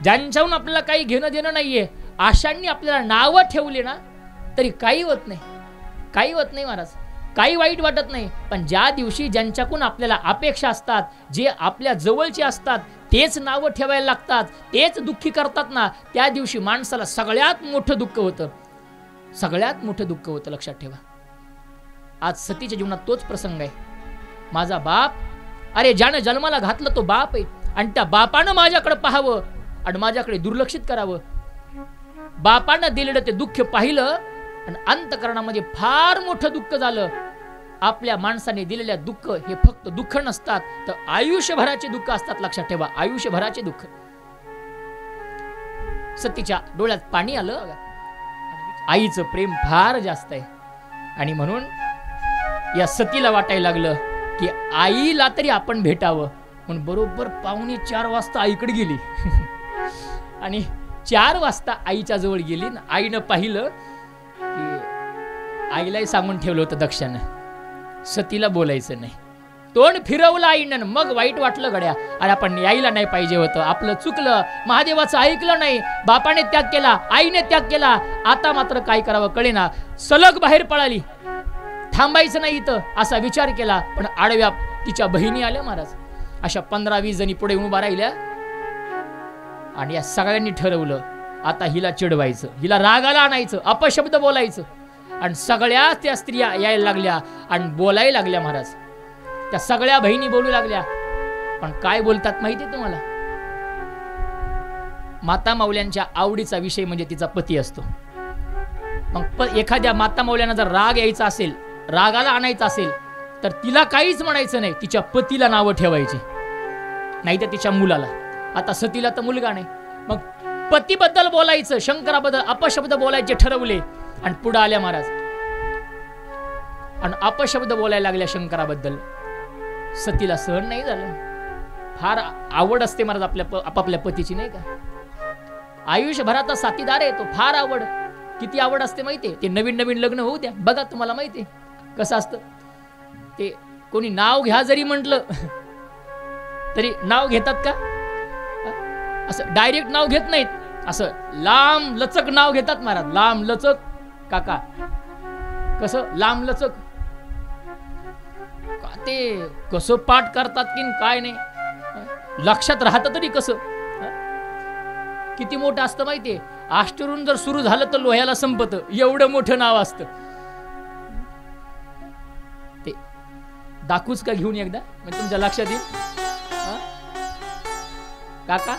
ज्यांच्याहून आपल्याला काही घेणं देणं नाहीये, अशांनी आपल्याला नावं ठेवले ना तरी काही होत नाही, काही होत नाही महाराज, काही वाईट वाटत नाही. पण ज्या दिवशी ज्यांच्याकडून आपल्याला अपेक्षा असतात, जे आपल्या जवळचे असतात, तेच नावं ठेवायला लागतात, तेच दुःखी करतात ना, त्या दिवशी माणसाला सगळ्यात मोठं दुःख होतं, सगळ्यात मोठं दुःख होतं. लक्षात ठेवा. आज सतीच्या जीवनात तोच प्रसंग आहे. माझा बाप, अरे ज्यानं जन्माला घातलं तो बाप आहे आणि त्या बापानं माझ्याकडे पाहावं आणि माझ्याकडे दुर्लक्षित करावं. बापानं दिलेलं ते दुःख पाहिलं आणि अंतःकरणामध्ये फार मोठं दुःख झालं. आपल्या माणसाने दिलेल्या दुःख हे फक्त दुःख नसतात, तर आयुष्यभराचे दुःख असतात. लक्षात ठेवा, आयुष्यभराचे दुःख. सतीच्या डोळ्यात पाणी आलं. आईचं प्रेम फार जास्त आहे आणि म्हणून या सतीला वाटायला लागलं की आईला तरी आपण भेटावं. म्हणून बरोबर 3:45 वाजता आईकडे गेली आणि 4 वाजता आईच्या जवळ गेली. आईनं पाहिलं की आईलाही सांगून ठेवलं होतं दक्षानं, सतीला बोलायचं नाही. तोंड फिरवलं आईनं, मग वाईट वाटलं गड्या. अरे आपण यायला नाही पाहिजे होतं, आपलं चुकलं, महादेवाचं ऐकलं नाही, बापाने त्याग केला, आईने त्याग केला, आता मात्र काय करावं कळेना. सलग बाहेर पळाली, थांबायचं नाही इथं असा विचार केला. पण आडव्या तिच्या बहिणी आल्या महाराज. अशा 15-20 जणी पुढे उभा राहिल्या आणि या सगळ्यांनी ठरवलं आता हिला चिडवायचं, हिला रागाला आणायचं, अपशब्द बोलायचं. आणि सगळ्या त्या स्त्रिया यायला लागल्या आणि बोलायला लागल्या महाराज. त्या सगळ्या बहिणी बोलू लागल्या. पण काय बोलतात माहिती आहे तुम्हाला? माता माऊल्यांच्या आवडीचा विषय म्हणजे तिचा पती असतो. मग एखाद्या माता माऊल्यांना जर राग यायचा असेल, रागाला आणायचा असेल, तर तिला काहीच म्हणायचं नाही, तिच्या पतीला नावं ठेवायची, नाही तर तिच्या मुलाला. आता सतीला तर मुलगा नाही, मग पतीबद्दल बोलायचं, शंकराबद्दल अपशब्द बोलायचे ठरवले. आणि पुढे आल्या महाराज आणि अपशब्द बोलायला लागल्या शंकराबद्दल. सतीला सहन नाही झालं. फार आवड असते महाराज आपापल्या पतीची, नाही का? आयुष्यभराचा साथीदार आहे तो, फार आवड. किती आवड असते माहितीये? ते नवीन नवीन लग्न होऊ द्या, बघा तुम्हाला माहितीये कसं असतं ते. कोणी नाव घ्या जरी म्हटलं तरी नाव घेतात का? असं डायरेक्ट नाव घेत नाहीत, असं लांब लचक नाव घेतात महाराज. लांब लचक काका, कसं लांब लचक, ते कसं पाठ करतात की काय नाही, लक्षात राहतं तरी कसं. किती मोठं असतं माहितीये? आष्टरून जर सुरू झालं तर लोह्याला संपत, एवढं मोठं नाव असतं ते. दाखवूच का घेऊन एकदा, म्हणजे तुमच्या लक्षात येईल. काका,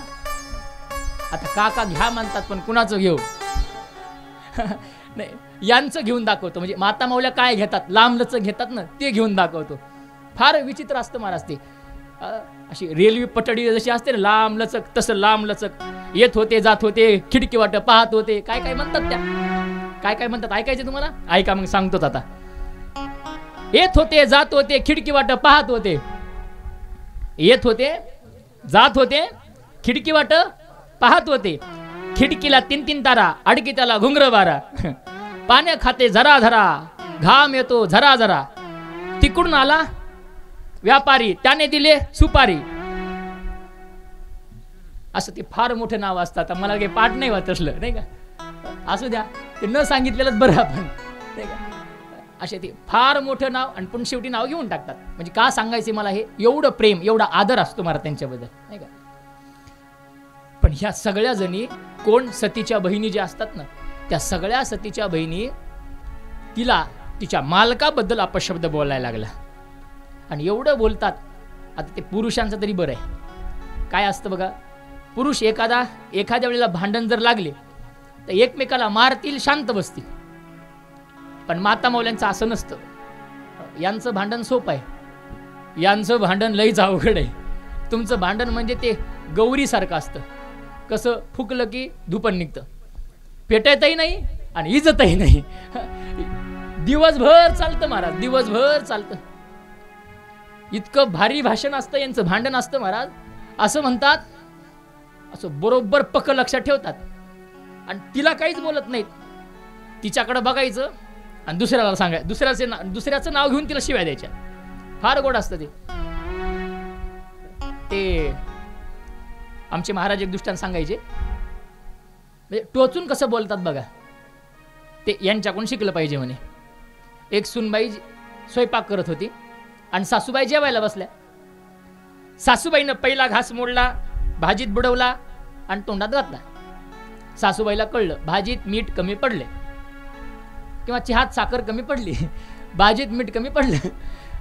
आता काका घ्या म्हणतात, पण कुणाचं घेऊ? नाही, यांचं घेऊन दाखवतो. म्हणजे माता माऊल्या काय घेतात, लांबलचक घेतात ना, ते घेऊन दाखवतो. फार विचित्र असतं महाराज ते. अशी रेल्वे पटडी जशी असते ना लांबलचक, तसं लांबलचक. येत होते, जात होते, खिडकी वाट पाहत होते, काय काय म्हणतात त्या, काय काय म्हणतात, ऐकायचे तुम्हाला? ऐका मग सांगतोच आता. येत होते, जात होते, खिडकी वाट पाहत होते. येत होते, जात होते, खिडकी वाट पाहत होते. खिडकीला 3-3 तारा, अडकी त्याला घुंगर बारा. पाण्या खाते झरा झरा, घाम येतो झरा झरा. तिकडून आला व्यापारी, त्याने दिले सुपारी. असं ते फार मोठं नाव असतात. मला काही पाठ नाही वाटत असलं, नाही का? असू द्या, ते न सांगितलेलंच बरं आपण, नाही का? असे ते फार मोठं नाव आणि पण शेवटी नाव घेऊन टाकतात. म्हणजे का सांगायचे मला हे? एवढं प्रेम, एवढा आदर असतो मला त्यांच्याबद्दल, नाही का? पण ह्या सगळ्या जणी कोण? सतीच्या बहिणी ज्या असतात ना, त्या सगळ्या सतीच्या बहिणी तिला तिच्या मालकाबद्दल अपशब्द बोलायला लागला. आणि एवढं बोलतात. आता ते पुरुषांचं तरी बरं आहे. काय असतं बघा, पुरुष एखाद्या वेळेला भांडण जर लागले तर एकमेकाला मारतील, शांत बसतील. पण माता मौल्यांचं असं नसतं. यांचं भांडण सोपं आहे, यांचं भांडण लईच अवघड आहे. तुमचं भांडण म्हणजे ते गौरीसारखं असतं. कसं? फुकलं की धुपण निघतं, पेटायतही नाही आणि इजतही नाही. दिवसभर चालतं महाराज, दिवसभर चालतं. इतकं भारी भाषण असतं यांचं, भांडण असतं महाराज. असं म्हणतात, असं बरोबर पक्क लक्षात ठेवतात. आणि तिला काहीच बोलत नाहीत. तिच्याकडे बघायचं आणि दुसऱ्याला सांगायचं, दुसऱ्याचं नाव घेऊन तिला शिव्या द्यायच्या. फार गोड असतं ते. आमचे महाराज एक दृष्टांत सांगायचे, म्हणजे टोचून कसं बोलतात बघा, ते यांच्याकडून शिकलं पाहिजे म्हणे. एक सुनबाई स्वयंपाक करत होती आणि सासूबाई जेवायला बसल्या. सासूबाईनं पहिला घास मोडला, भाजीत बुडवला आणि तोंडात घातला. सासूबाईला कळलं भाजीत मीठ कमी पडले किंवा चहात साखर कमी पडली, भाजीत मीठ कमी पडलं.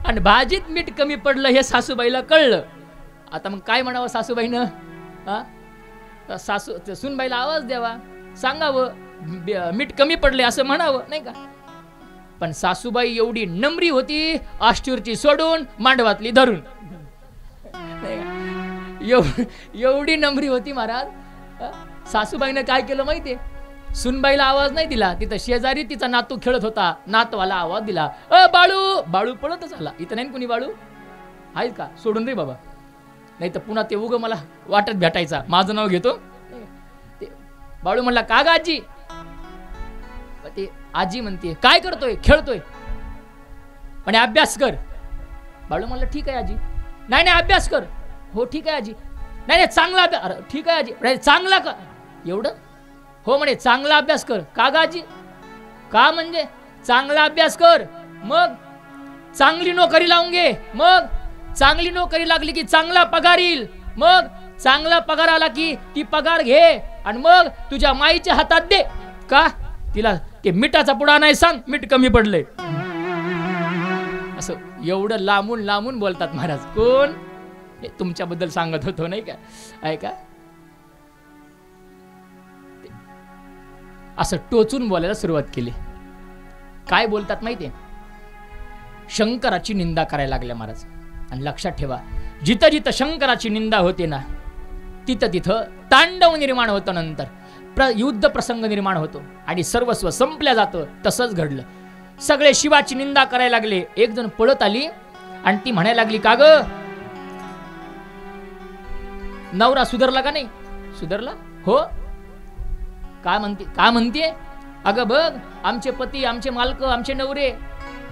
आणि भाजीत मीठ कमी पडलं हे सासूबाईला कळलं. आता मग काय म्हणावं सासूबाईनं? सुनबाईला आवाज द्यावा, सांगावं मीठ कमी पडले असं म्हणावं, नाही का? पण सासूबाई एवढी नम्री होती, आष्टीवरची सोडून मांडवातली धरून. एवढी नम्री होती महाराज. सासूबाईनं काय केलं माहितीये? सुनबाईला आवाज नाही दिला. तिथं शेजारी तिचा नातू खेळत होता, नातवाला आवाज दिला, बाळू. बाळू पळतच आला. इथं नाही कुणी बाळू आहे का? सोडून रे बाबा, नाही तर पुन्हा ते उग मला वाटत भेटायचा, माझं नाव घेतो. बाळू म्हणला, का ग आजी? ते आजी म्हणते, काय करतोय? खेळतोय. म्हणे अभ्यास कर. बाळू म्हणलं ठीक आहे आजी. नाही नाही अभ्यास कर. हो ठीक आहे आजी. नाही नाही चांगला अभ्यास. अरे ठीक आहे आजी. नाही चांगला कर. एवढं? हो म्हणे चांगला अभ्यास कर. का ग आजी? का म्हणजे चांगला अभ्यास कर, मग चांगली नोकरी लावून घे, मग चांगली नोकरी लागली की चांगला पगार येईल, मग चांगला पगार आला की ती पगार घे आणि मग तुझ्या माईच्या हातात दे. का? तिला ते मिठाचा पुडा नाही सांग, मीठ कमी पडलंय. असं एवढं लांबून लांबून बोलतात महाराज. कोण? तुमच्याबद्दल सांगत होतो नाही का? ऐका, असं टोचून बोलायला सुरुवात केली. काय बोलतात माहितीये? शंकराची निंदा करायला लागल्या महाराज. आणि लक्षात ठेवा, जिथं जिथं शंकराची निंदा होते ना, तिथं तिथं तांडव निर्माण होतं. नंतर युद्ध प्रसंग निर्माण होतो आणि सर्वस्व संपल्या जातं. तसंच घडलं. सगळे शिवाची निंदा करायला लागले. एक जण पळत आली आणि ती म्हणायला लागली, का ग नवरा सुधारला का नाही? सुधारला? हो. काय म्हणते? अगं बघ, आमचे पती, आमचे मालक, आमचे नवरे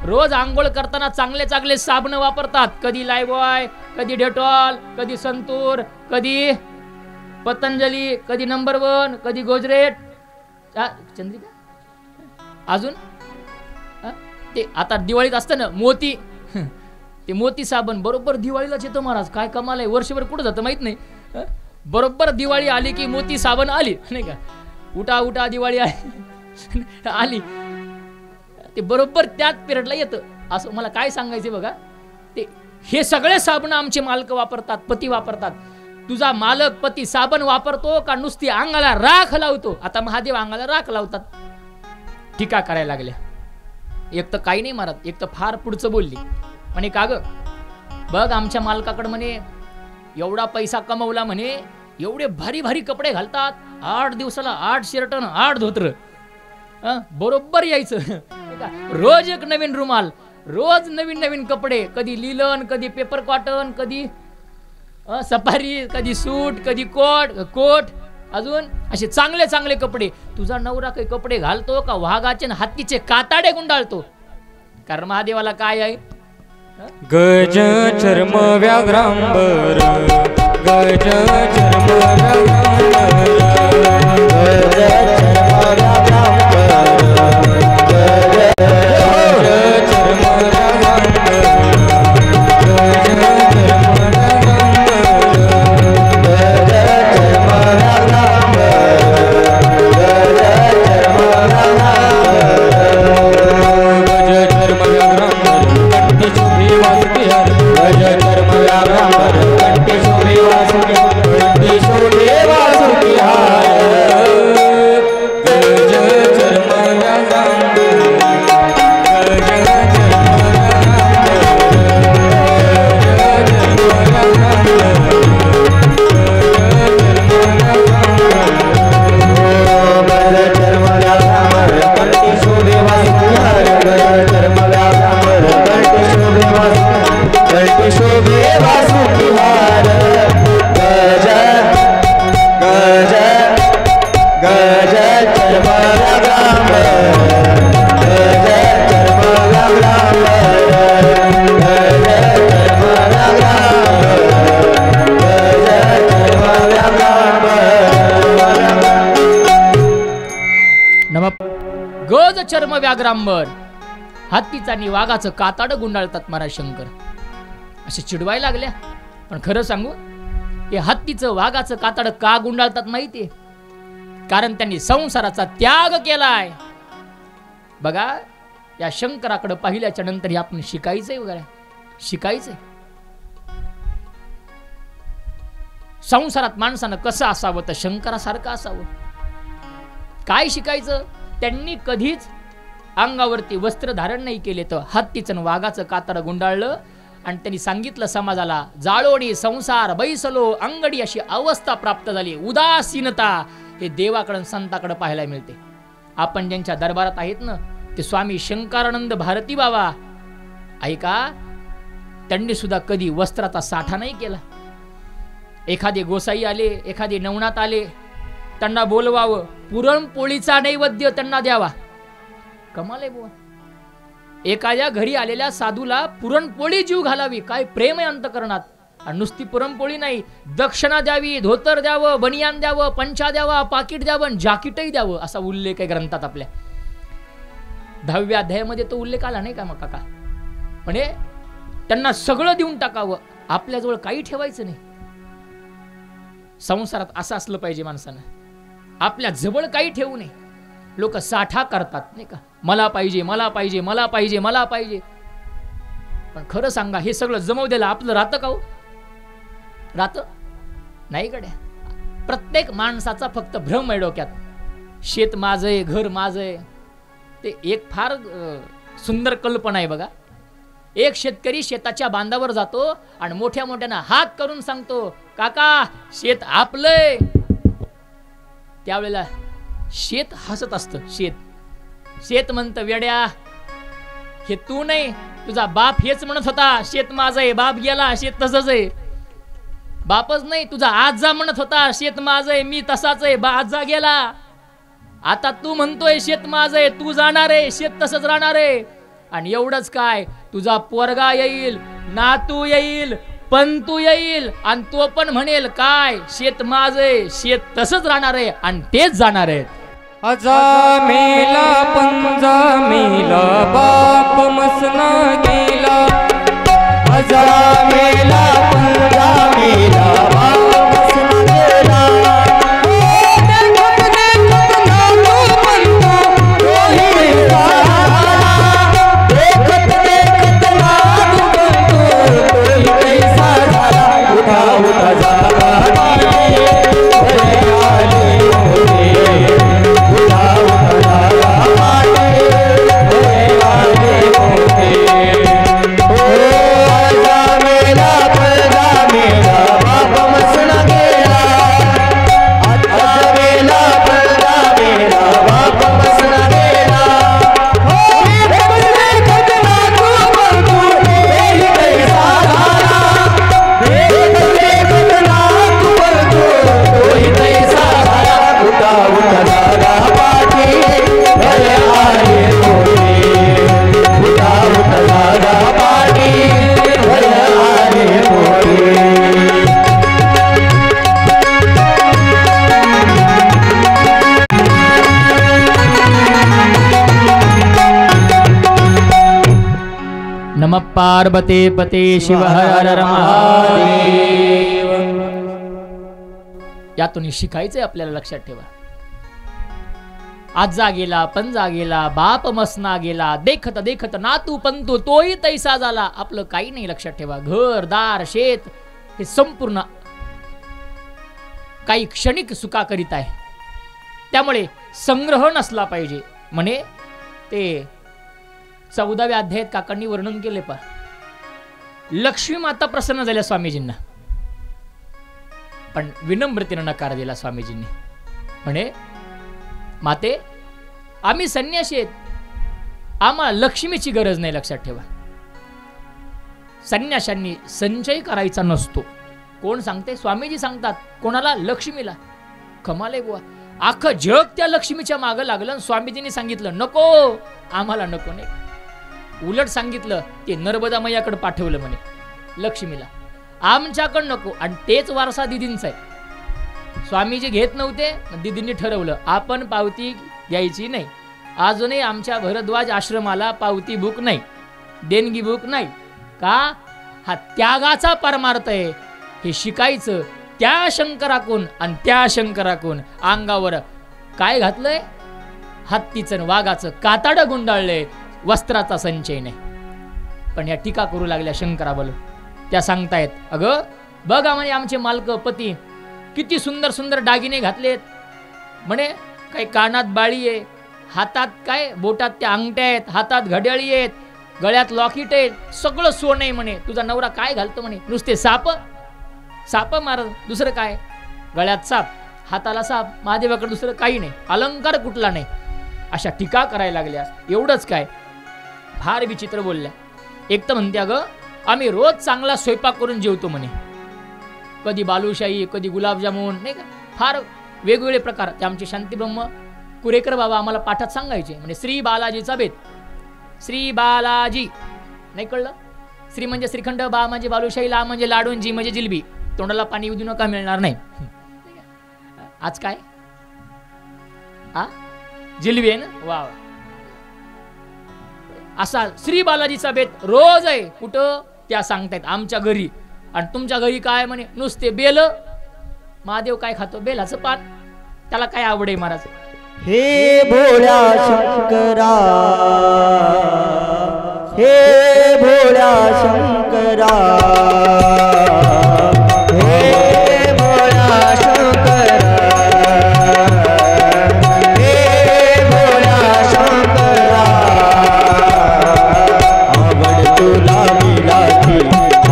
रोज आंघोळ करताना चांगले चांगले साबण वापरतात. कधी लाईबॉय, कधी डेटॉल, कधी संतूर, कधी पतंजली, कधी नंबर 1, कधी गोजरेट, चंद्रिका, अजून ते आता दिवाळीत असतं ना मोती, ते मोती साबण बरोबर दिवाळीलाच येतो महाराज. काय कमाल आहे. वर्षभर कुठं जातं माहित नाही. बरोबर दिवाळी आली की मोती साबण आली नाही का? उठा उठा दिवाळी आली, ते बरोबर त्याच पिरियडला येतं. असं मला काय सांगायचं बघा, ते हे सगळे साबण आमचे मालक वापरतात, पती वापरतात. तुझा मालक पती साबण वापरतो का नुसती अंगाला राख लावतो? आता महादेव अंगाला राख लावतात. टीका करायला लागल्या. एक तर काही नाही मारत, एक तर फार पुढचं बोलली. म्हणे का ग बघ, आमच्या मालकाकडे म्हणे एवढा पैसा कमवला म्हणे, एवढे भारी भारी कपडे घालतात. 8 दिवसाला 8 शर्ट 8 धोतर, बरोबर यायचं. रोज एक नवीन रुमाल, रोज नवीन नवीन कपडे, कधी लिलन, कधी पेपर कॉटन, कधी सफारी, कधी सूट, कधी कोट, अजून असे चांगले चांगले कपडे. तुझा नवरा काही कपडे घालतो का वाघाचे हत्तीचे काताडे गुंडाळतो? कारण महादेवाला काय आहे? गज चर्म व्याघ्रांबर, गज चर्म व्याघ्रांबर, गज चर्म व्याघ्रांबर, गज चर्म चर्म व्याघ्रांबर, हत्तीचा आणि वाघाचं काताड गुंडाळतात महाराज शंकर. असे चिडवायला लागल्या. पण खरं सांगू, हे हत्तीचं वाघाचं काताड का गुंडाळतात माहितीये? कारण त्यांनी संसाराचा त्याग केलाय. बघा, या शंकराकडे पाहिल्याच्या नंतर आपण शिकायचंय वगैरे, शिकायचंय. संसारात माणसानं कसं असावं तर शंकरासारखं असावं. काय शिकायचं? त्यांनी कधीच अंगावरती वस्त्र धारण नाही केले, तर हत्तीचं वाघाचं कातड गुंडाळलं आणि त्यांनी सांगितलं समाजाला, जाळोणी संसार बैसलो अंगडी अशी अवस्था प्राप्त झाली. उदासीनता हे देवाकडे संताकडे पाहायला मिळते. आपण ज्यांच्या दरबारात आहेत ना, ते स्वामी शंकरानंद भारती बाबा ऐका, त्यांनी सुद्धा कधी वस्त्राचा साठा नाही केला. एखादे गोसाई आले, एखादे नवनाथ आले, त्यांना बोलवावं, पुरणपोळीचा नैवेद्य त्यांना द्यावा. कमाल आहे बुवा. एखाद्या घरी आलेल्या साधूला पुरणपोळी जीव घालावी, काय प्रेम आहे अंतकरणात. आणि नुसती पुरणपोळी नाही, दक्षिणा द्यावी, धोतर द्यावं, बनियान द्यावं, पंचा द्यावा, पाकिट द्यावं, जाकीटही द्यावं, असा उल्लेख आहे ग्रंथात आपल्या. 10व्या अध्यायामध्ये तो उल्लेख आला नाही का मग काका. म्हणजे त्यांना सगळं देऊन टाकावं, आपल्याजवळ काही ठेवायचं नाही. संसारात असं असलं पाहिजे माणसानं, आपल्या जवळ काही ठेवू नये. लोक साठा करतात नाही का, मला पाहिजे, मला पाहिजे, मला पाहिजे, मला पाहिजे. पण खरं सांगा, हे सगळं जमवू द्यायला आपलं राहतं का हो? राहतं नाही गड्या. प्रत्येक माणसाचा फक्त भ्रम आहे डोक्यात, शेत माझं आहे, घर माझं आहे. ते एक फार सुंदर कल्पना आहे बघा. एक शेतकरी शेताच्या बांधावर जातो आणि मोठ्या मोठ्यानं हात करून सांगतो, काका शेत आपलंय. त्यावेळेला शेत हसत असतं. शेत म्हणतं, वेड्या हे तू नाही, तुझा बाप हेच म्हणत होता शेत माझं आहे, बाप गेला शेत तसंच आहे. बापच नाही, तुझा आजा म्हणत होता शेत माझं आहे, मी तसाच आहे, आजा गेला. आता तू म्हणतोय शेत माझं आहे, तू जाणार आहे, शेत तसंच राहणार आहे. आणि एवढंच काय, तुझा पोरगा येईल, नातू येईल, पंतू येईल, आणि तो पण म्हणेल काय, शेत माझं आहे, शेत तसंच राहणार आहे आणि तेच जाणार आहे. अजा मेला पंजा मेला बाप मसना गेला. अजा मेला पंजा मेला बाप मसना गेला. नमः पार्वते पते शिव हर हर महादेव. यातून शिकायचंय आपल्याला, लक्षात ठेवा. आजा गेला, पंजा गेला, बाप मसना गेला, देखत देखत नातू पंतू तोही तैसा झाला. आपलं काही नाही, लक्षात ठेवा. घर दार शेत हे संपूर्ण काही क्षणिक सुखाकरित आहे. त्यामुळे संग्रह नसला पाहिजे. म्हणे ते 14व्या अध्यायात काकांनी वर्णन केले पा. लक्ष्मी माता प्रसन्न झाल्या स्वामीजींना, पण विनम्रतेने नकार दिला स्वामीजींनी. म्हणे माते, आम्ही संन्यासी आहेत, आम्हाला लक्ष्मीची गरज नाही. लक्षात ठेवा, संन्याशांनी संचय करायचा नसतो. कोण सांगते? स्वामीजी सांगतात. कोणाला? लक्ष्मीला. कमाल आहे बुवा. अख्खं जग त्या लक्ष्मीच्या मागं लागलं. स्वामीजींनी सांगितलं नको, आम्हाला नको नाही. उलट सांगितलं ते नर्मदा मैयाकडे पाठवलं म्हणे लक्ष्मीला, आमच्याकडं नको. आणि तेच वारसा दिदींचा आहे. स्वामीजी घेत नव्हते, दिदींनी ठरवलं आपण पावती घ्यायची नाही. अजूनही आमच्या भरद्वाज आश्रमाला पावती बुक नाही, देणगी बुक नाही. का? हा त्यागाचा परमार्थ आहे. हे शिकायचं त्या शंकराकून. आणि त्या शंकराकून अंगावर काय घातलंय? हत्तीचं वाघाचं कातडं गुंडाळलंय, वस्त्राचा संचय नाही. पण या टीका करू लागल्या शंकराबल. त्या सांगतायत, अगं बघा म्हणे आमचे मालक पती किती सुंदर सुंदर दागिने घातलेत. म्हणे काही कानात बाळी आहे, हातात काय बोटात त्या अंगठ्या आहेत, हातात घड्याळी आहेत, गळ्यात लॉकेट आहे, सगळं सोनं आहे. म्हणे तुझा नवरा काय घालतो? म्हणे नुसते साप मारत, दुसरं काय? गळ्यात साप, हाताला साप, महादेवाकडे दुसरं काही नाही, अलंकार कुठला नाही. अशा टीका करायला लागल्या. एवढंच काय, फार विचित्र बोलल्या. एक तर म्हणते, अगं आम्ही रोज चांगला स्वयंपाक करून जेवतो म्हणे, कधी बालुशाही, कधी गुलाबजामुन, नाही का, फार वेगवेगळे प्रकार. ते आमचे शांतीब्रह्म कुरेकर बाबा आम्हाला पाठात सांगायचे. म्हणजे श्री बालाजीचा बेत श्री बालाजी. नाही कळलं? श्री म्हणजे श्रीखंड, बा म्हणजे बालुशाही, ला म्हणजे लाडू, जी म्हणजे जिलबी. तोंडाला पाणी देऊ नका, मिळणार नाही. आज काय जिलबी आहे ना. वा. असा श्री बालाजीचा बेत रोज आहे. कुठं? त्या सांगतायत आमच्या घरी. आणि तुमच्या घरी काय म्हणे? नुसते बेल. महादेव काय खातो? बेलाचं पान. त्याला काय आवड आहे महाराज? हे भोळ्या शंकरा, हे भोळ्या शंकरा, हे भोळ्या शंकरा, हे भोळ्या शंकरा. आवड तुला बिलाची,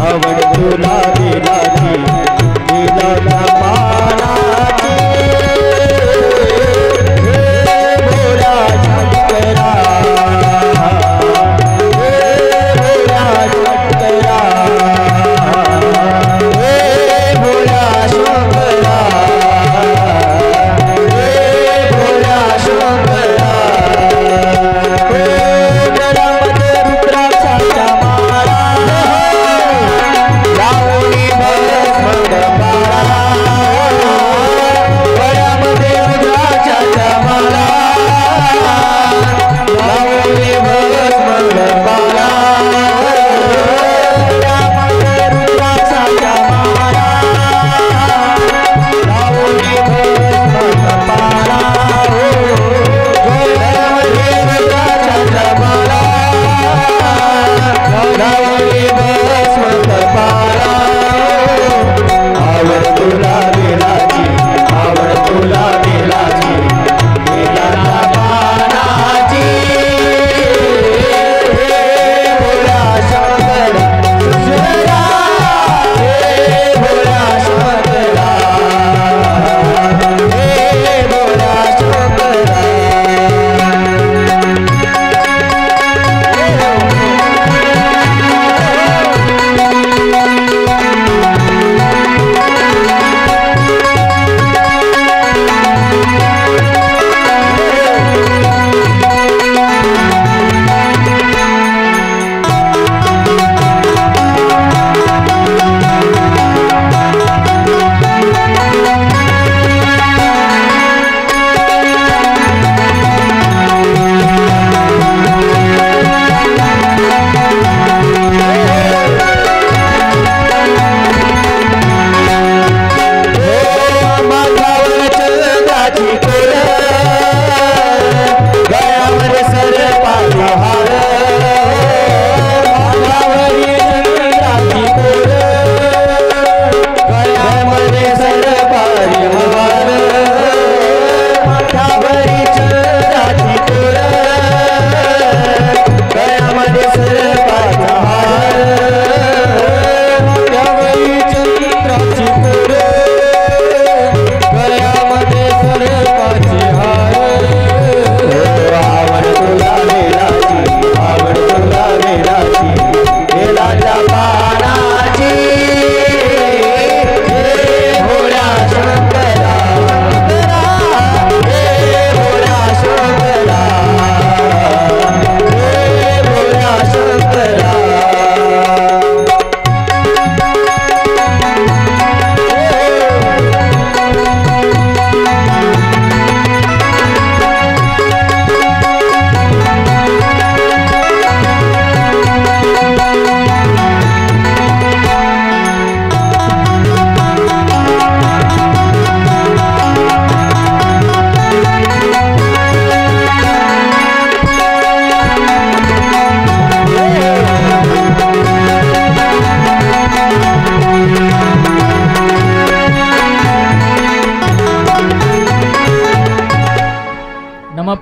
आवड तुला बिलाची, बिलाच्या पानाची.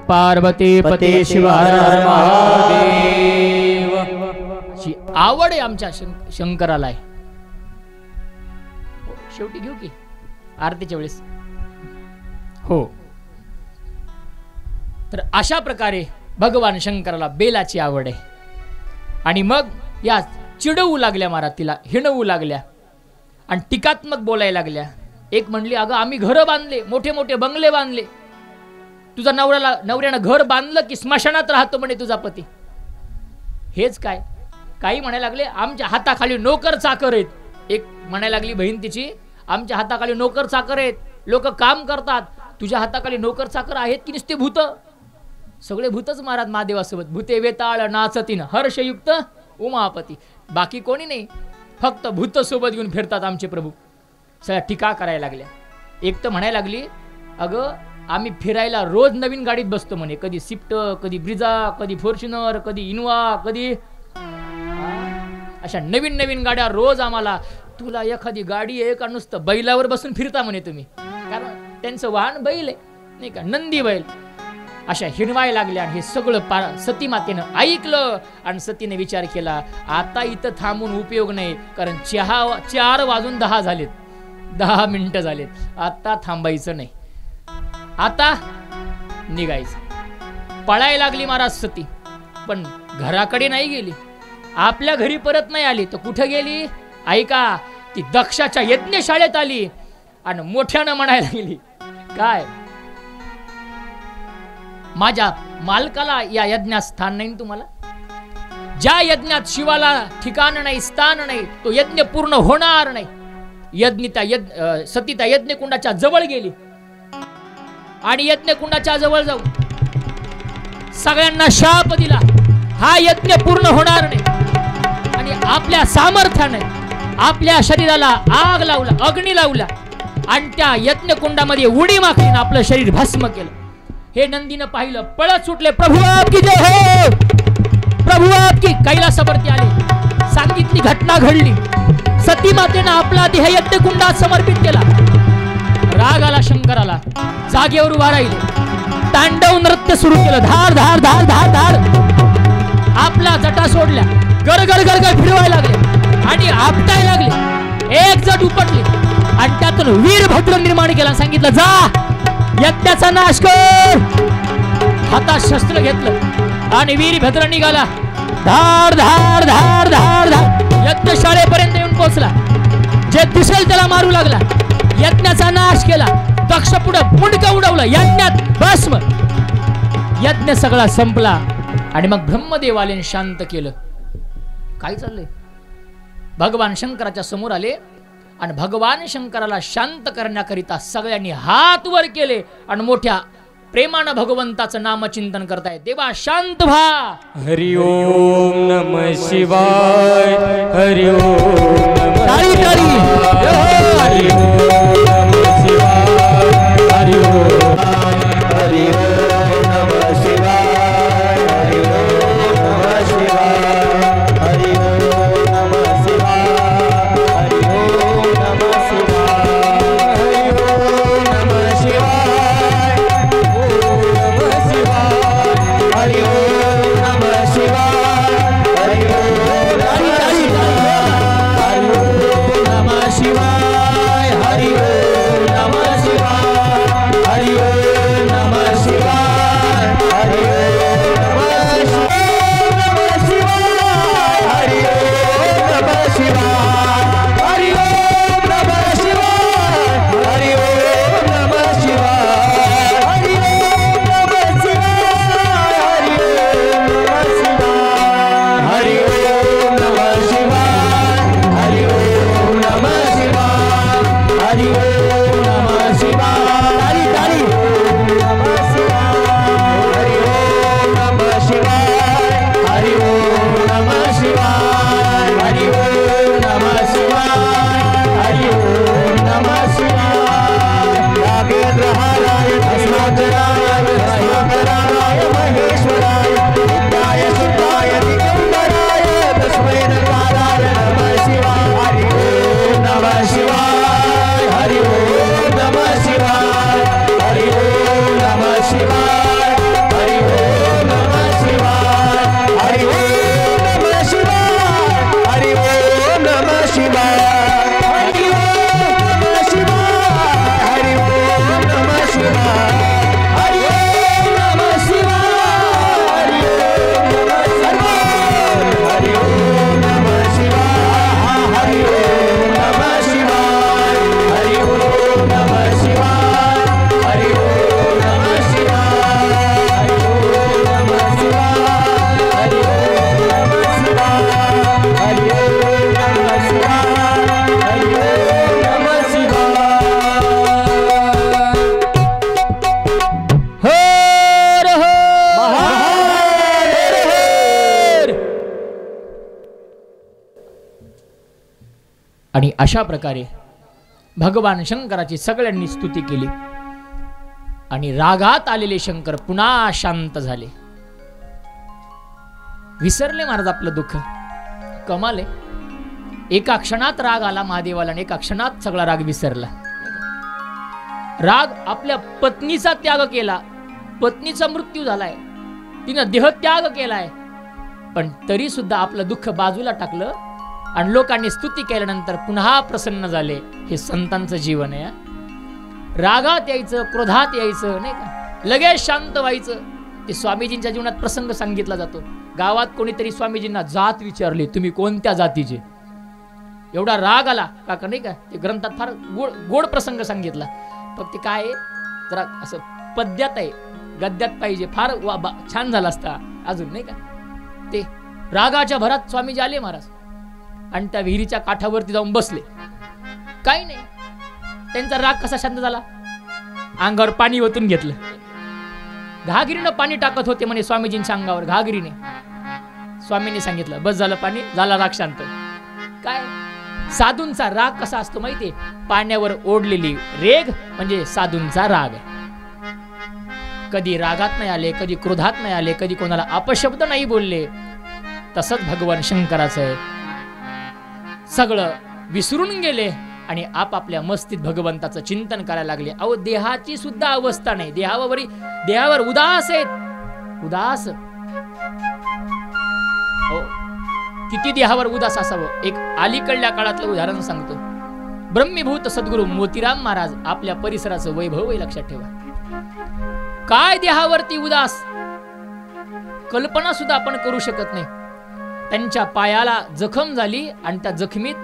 पार्वती पते शिव हर हर महादेव. ची आवड आहे आमच्या शंकराला. शेवटी घेऊ की आरतीच्या वेळेस. हो, तर अशा प्रकारे भगवान शंकराला बेलाची आवड आहे. आणि मग या चिडवू लागल्या महाराज, तिला हिणवू लागल्या आणि टीकात्मक बोलायला लागल्या. एक म्हणली, अगं आम्ही घर बांधले, मोठे मोठे बंगले बांधले, तुझा नवऱ्यानं घर बांधलं की स्मशानात राहतो म्हणे तुझा पती. हेच काय? काही म्हणायला लागले आमच्या हाताखाली नोकर चाकर आहेत. एक म्हणायला लागली बहीण तिची, आमच्या हाताखाली नोकर चाकर आहेत, लोक काम करतात. तुझ्या हाताखाली नोकर चाकर आहेत की नुसते भूत? सगळे भूतच महाराज महादेवासोबत. भूते वेताळ नाचतीन हर्षयुक्त उमापती. बाकी कोणी नाही, फक्त भूत सोबत घेऊन फिरतात आमचे प्रभू. सगळ्या टीका करायला लागल्या. एक तर म्हणायला लागली अगं आम्ही फिरायला रोज नवीन गाडीत बसतो म्हणे, कधी स्विफ्ट, कधी ब्रिझा, कधी फॉर्च्युनर, कधी इनोवा, कधी अशा नवीन नवीन गाड्या रोज आम्हाला. तुला एखादी गाडी आहे का नुसतं बैलावर बसून फिरता म्हणे तुम्ही? कारण त्यांचं वाहन बैल आहे नाही का, नंदी बैल. अशा हिणवाय लागल्या. आणि हे सगळं सती मातेनं ऐकलं आणि सतीने विचार केला आता इथं थांबून उपयोग नाही, कारण 4:10 झालेत, 10 मिनिटं झालेत, आता थांबायचं नाही, आता निघायचं. पळायला लागली महाराज सती, पण घराकडे नाही गेली, आपल्या घरी परत नाही आली. तर कुठं गेली? ऐका, ती दक्षाच्या यज्ञशाळेत आली आणि मोठ्यानं म्हणायला गेली काय, माझ्या मालकाला या यज्ञात स्थान नाही तुम्हाला? ज्या यज्ञात शिवाला ठिकाण नाही, स्थान नाही, तो यज्ञ पूर्ण होणार नाही. सती त्या यज्ञकुंडाच्या जवळ गेली आणि यज्ञकुंडाच्या जवळ जाऊन सगळ्यांना शाप दिला, हा यज्ञ पूर्ण होणार नाही. आणि आपल्या सामर्थ्याने आपल्या शरीराला आग लावला, अग्नी लावला आणि त्या यज्ञकुंडामध्ये उडी मारली आणि आपलं शरीर भस्म केलं. हे नंदीनं पाहिलं, पळत सुटले, प्रभू आपकी जय हो, प्रभू आपकी. कैलासावरती आले, सांगितली घटना घडली. सती मातेनं आपला देह यज्ञकुंडात समर्पित केला. राग आला शंकराला, जागेवर उभा राहिले, तांडव नृत्य सुरू केलं. धार धार धार धार धार आपला जटा सोडल्या, गडगड गडगड फिरवायला लागले आणि आपटायला लागले. एक जट उपटली आणि त्यातून वीरभद्र निर्माण केला. सांगितलं जा यज्ञाचा नाश कर. हातात शस्त्र घेतलं आणि वीरभद्र निघाला. धार धार धार धार धार यज्ञशाळेपर्यंत येऊन पोहोचला. जे दिसेल त्याला मारू लागला. यज्ञाचा नाश केला. दक्ष पुढं मुंडकं उडवलं, यज्ञात भस्म. यज्ञ सगळा संपला आणि मग ब्रह्मदेवाने शांत केलं. काय चाललंय? भगवान शंकराच्या समोर आले आणि भगवान शंकराला शांत करण्याकरिता सगळ्यांनी हात वर केले आणि मोठ्या प्रेमानं भगवंताचं नामचिंतन करताय. देवा शांत व्हा. हरि ओम नमः शिवाय, हरि ओम नमः शिवाय, हरि ओम नमः शिवाय, हरि ओम, हरि ओम नमः शिवाय, हरि ओम नमः शिवाय, हरि ओम नमः शिवाय, हरि ओम नमः शिवाय, हरि ओम नमः शिवाय, हरि ओम नमः शिवाय, हरि ओम नमः शिवाय, हरि ओम नमः शिवाय, हरि ओम नमः शिवाय, हरि ओम नमः शिवाय, हरि ओम नमः शिवाय, हरि ओम नमः शिवाय, हरि ओम नमः शिवाय, हरि ओम नमः शिवाय, हरि ओम नमः शिवाय, हरि ओम नमः शिवाय, हरि ओम नमः शिवाय, हरि ओम नमः शिवाय, ताली ताली नमः शिवाय, हरि ओम नमः शिवाय, हरि ओम नमः शिवाय, हरि ओम नमः शिवाय, हरि ओम नमः शिवाय, नागेंद्रहाराय अस्मद्गुराय भस्माकराय महेश्वराय नित्याय शुद्धाय दिगंबराय तस्मै नकाराय नमः शिवाय, हरि ओम नमः शिवाय, हरि आणि अशा प्रकारे भगवान शंकराची सगळ्यांनी स्तुती केली आणि रागात आलेले शंकर पुन्हा शांत झाले. विसरले महाराज आपलं दुःख. कमाल आहे. एका क्षणात राग आला महादेवाला आणि एका क्षणात सगळा राग विसरला. राग आपल्या पत्नीचा त्याग केला, पत्नीचा मृत्यू झालाय, तिनं देहत्याग केलाय, पण तरी सुद्धा आपलं दुःख बाजूला टाकलं आणि लोकांनी स्तुती केल्यानंतर पुन्हा प्रसन्न झाले. हे संतांचं जीवन आहे. रागात यायचं, क्रोधात यायचं नाही का, लगेच शांत व्हायचं. ते स्वामीजींच्या जीवनात प्रसंग सांगितला जातो. गावात कोणीतरी स्वामीजींना जात विचारली, तुम्ही कोणत्या जातीचे? एवढा राग आला काका नाही का. ते ग्रंथात फार गोड प्रसंग सांगितला. फक्त काय जरा असं पद्यात आहे, गद्यात पाहिजे, फार छान झाला असता अजून नाही का. ते रागाच्या भरात स्वामीजी आले महाराज आणि त्या विहिरीच्या काठावरती जाऊन बसले. काही नाही, त्यांचा राग कसा शांत झाला, अंगावर पाणी ओतून घेतलं. घागरीनं पाणी टाकत होते म्हणे स्वामीजींच्या अंगावर, घागरीने. स्वामींनी सांगितलं बस झालं पाणी, झाला राग शांत. काय साधूंचा राग कसा असतो माहितीये, पाण्यावर ओढलेली रेघ म्हणजे साधूंचा राग आहे. कधी रागात नाही आले, कधी क्रोधात नाही आले, कधी कोणाला अपशब्द नाही बोलले. तसंच भगवान शंकराचं आहे. सगळं विसरून गेले आणि आपापल्या मस्तीत भगवंताचं चिंतन करायला लागले. अहो देहाची सुद्धा अवस्था नाही, देहावर उदास आहेत, उदास. हो, किती देहावर उदास असावं. एक अलीकडल्या काळातलं उदाहरण सांगतो. ब्रह्मीभूत सद्गुरू मोतीराम महाराज आपल्या परिसराचं वैभव लक्षात ठेवा. काय देहावरती उदास, कल्पना सुद्धा आपण करू शकत नाही. त्यांच्या पायाला जखम झाली आणि त्या जखमीत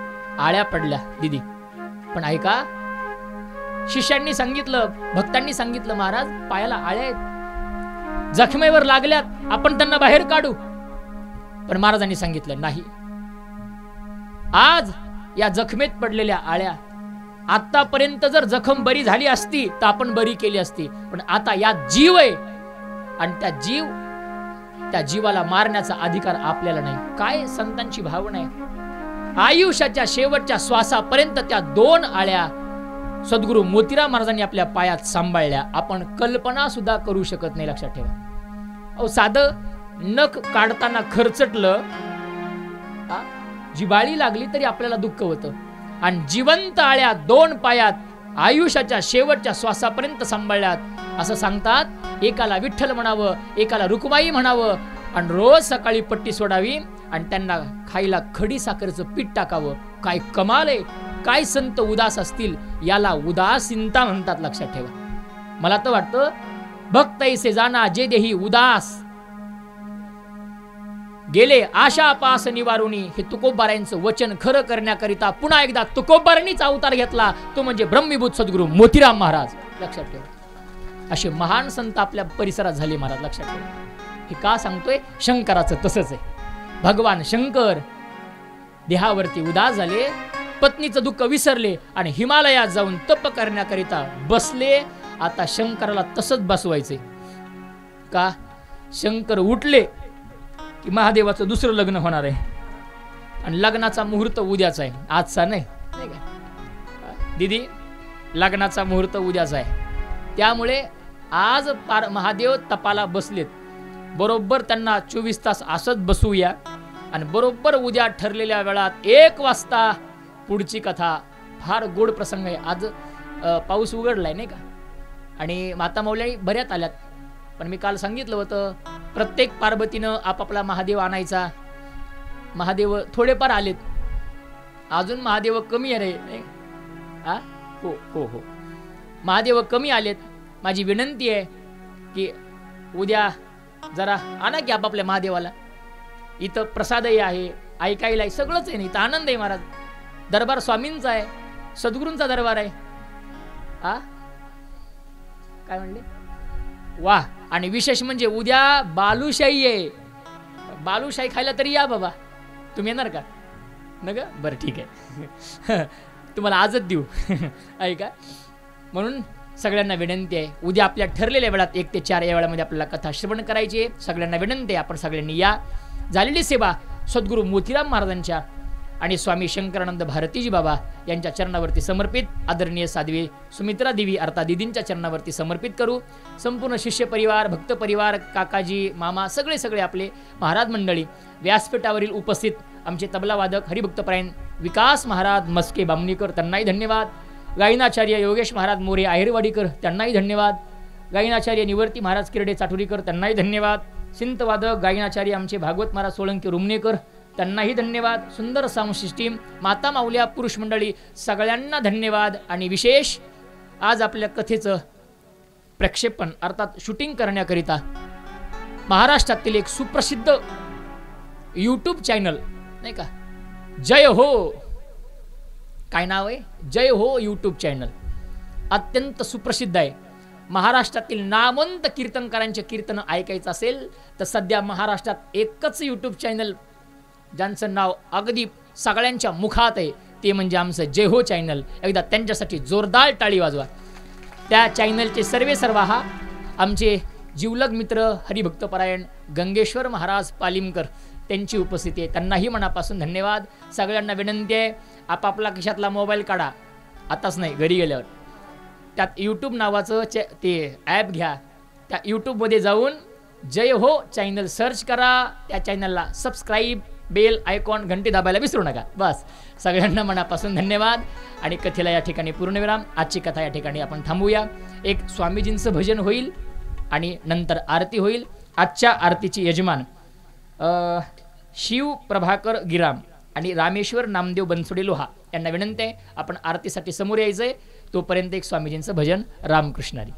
आळ्या पडल्या दिदी. पण ऐका, शिष्यांनी सांगितलं, भक्तांनी सांगितलं, महाराज पायाला आळ्या आहेत, जखमेवर लागल्यात, आपण त्यांना बाहेर काढू. पण महाराजांनी सांगितलं नाही. आज या जखमेत पडलेल्या आळ्या, आतापर्यंत जर जखम बरी झाली असती तर आपण बरी केली असती, पण आता या जीव आहे आणि त्या जीवाला मारण्याचा अधिकार आपल्याला नाही. काय संतांची भावना आहे. आयुष्याच्या शेवटच्या श्वासापर्यंत त्या 2 आळ्या सद्गुरू मोतीराम महाराजांनी आपल्या पायात सांभाळल्या. आपण कल्पना सुद्धा करू शकत नाही. लक्षात ठेवा. अहो साधं नख काढताना खरचटलं, जिबाळी लागली तरी आपल्याला दुःख होतं, आणि जिवंत आळ्या 2 पायात आयुष्याच्या शेवटच्या श्वासापर्यंत सांभाळल्यात. असं सांगतात, एकाला विठ्ठल म्हणावं, एकाला रुक्माई म्हणावं, आणि रोज सकाळी पट्टी सोडावी आणि त्यांना खायला खडी साखरेचं पीठ टाकावं. काय कमाल आहे. काय संत उदास असतील, याला उदासीनता म्हणतात. लक्षात ठेवा. मला तर वाटतं भक्त ऐसे जाना जे देही उदास, गेले आशा पास निवारुणी. हे तुकोबारायांचं वचन खरं करण्याकरिता पुन्हा एकदा तुकोबारांनीच अवतार घेतला, तो म्हणजे ब्रह्मीभूत सद्गुरू मोतीराम महाराज. लक्षात ठेवा. असे महान संत आपल्या परिसरात झाले महाराज. लक्षात ठेवा. हे का सांगतोय, शंकराचं तसंच आहे. भगवान शंकर देहावरती उदास झाले, पत्नीचं दुःख विसरले आणि हिमालयात जाऊन तप करण्याकरिता बसले. आता शंकराला तसंच बसवायचे का. शंकर उठले की महादेवाचं दुसरं लग्न होणार आहे आणि लग्नाचा मुहूर्त उद्याचा आहे, आजचा नाही का दिदी. लग्नाचा मुहूर्त उद्याचा आहे. त्यामुळे आज महादेव तपाला बसलेत. बरोबर त्यांना 24 तास असत बसूया आणि बरोबर उद्या ठरलेल्या वेळात 1 वाजता पुढची कथा. फार गोड प्रसंग आहे. आज पाऊस उघडलाय नाही का, आणि माता मौल्या बऱ्याच आल्यात. पण मी काल सांगितलं होतं, प्रत्येक पार्वतीनं आपापला महादेव आणायचा. महादेव थोडेफार आलेत, अजून महादेव कमी आहे रे. हो हो हो, महादेव कमी आलेत. माझी विनंती आहे की उद्या जरा आणा की आपापल्या महादेवाला. इथं प्रसादही आहे, ऐकायला सगळंच आहे. नाही तर आनंद आहे महाराज. दरबार स्वामींचा आहे, सद्गुरूंचा दरबार आहे. काय म्हणले, वा. आणि विशेष म्हणजे उद्या बालुशाही आहे. बालुशाही खायला तरी या बाबा. तुम्ही येणार का न ग. बरं ठीक आहे, तुम्हाला आजच देऊ ऐका. म्हणून सगळ्यांना विनंती आहे, उद्या आपल्या ठरलेल्या वेळात 1 ते 4 या वेळामध्ये आपल्याला कथा श्रवण करायची आहे. सगळ्यांना विनंती आहे, आपण सगळ्यांनी या. झालेली सेवा सद्गुरू मोतीराम महाराजांच्या आणि स्वामी शंकरानंद भारतीजी बाबा यांच्या चरणावरती समर्पित, आदरणीय साध्वी सुमित्रा देवी अर्थात दिदींच्या चरणावरती समर्पित करू. संपूर्ण शिष्य परिवार, भक्त परिवार, काकाजी, मामा सगळे आपले महाराज मंडळी, व्यासपीठावरील उपस्थित आमचे तबला वादक हरिभक्तपरायण विकास महाराज मस्के बामणीकर त्यांनाही धन्यवाद. गायनाचार्य योगेश महाराज मोरे आहेरवाडीकर त्यांनाही धन्यवाद. गायनाचार्य निवर्ती महाराज किरडे चाटुरीकर त्यांनाही धन्यवाद. सिंतवादक गायनाचार्य आमचे भागवत महाराज सोळंकी रुमनेकर त्यांनाही धन्यवाद. सुंदर साऊंड सिस्टीम, माता माऊल्या, पुरुष मंडळी सगळ्यांना धन्यवाद. आणि विशेष आज आपल्या कथेचं प्रक्षेपण अर्थात शूटिंग करण्याकरिता महाराष्ट्रातील एक सुप्रसिद्ध यूट्यूब चॅनल नाही का, जय हो, काय नाव आहे, जय हो यूट्यूब चॅनल, अत्यंत सुप्रसिद्ध आहे. महाराष्ट्रातील नामवंत कीर्तनकारांचे कीर्तन ऐकायचं असेल तर सध्या महाराष्ट्रात एकच यूट्यूब चॅनल ज्यांचं नाव अगदी सगळ्यांच्या मुखात आहे ते म्हणजे आमचं जय हो चॅनल. एकदा त्यांच्यासाठी जोरदार टाळी वाजवा. त्या चॅनलचे सर्वेसर्वा आमचे जिवलग मित्र हरिभक्तपरायण गंगेश्वर महाराज पालिमकर त्यांची उपस्थिती आहे. त्यांनाही मनापासून धन्यवाद. सगळ्यांना विनंती आहे, आपापला खिशातला मोबाईल काढा, आताच नाही घरी गेल्यावर, त्यात यूट्यूब नावाचं ते ॲप घ्या. त्या यूट्यूबमध्ये जाऊन जय हो चॅनल सर्च करा. त्या चॅनलला सबस्क्राईब, बेल आयकॉन, घंटी दाबायला विसरू नका. बस, सगळ्यांना मनापासून धन्यवाद. आणि कथेला या ठिकाणी पूर्णविराम. आजची कथा या ठिकाणी आपण थांबूया. एक स्वामीजींचं भजन होईल आणि नंतर आरती होईल. आजच्या आरतीची यजमान शिव प्रभाकर गिराम आणि रामेश्वर नामदेव बनसोडे लोहा यांना विनंती आहे, आपण आरतीसाठी समोर यायचं आहे. तोपर्यंत एक स्वामीजींचं भजन. रामकृष्णारी.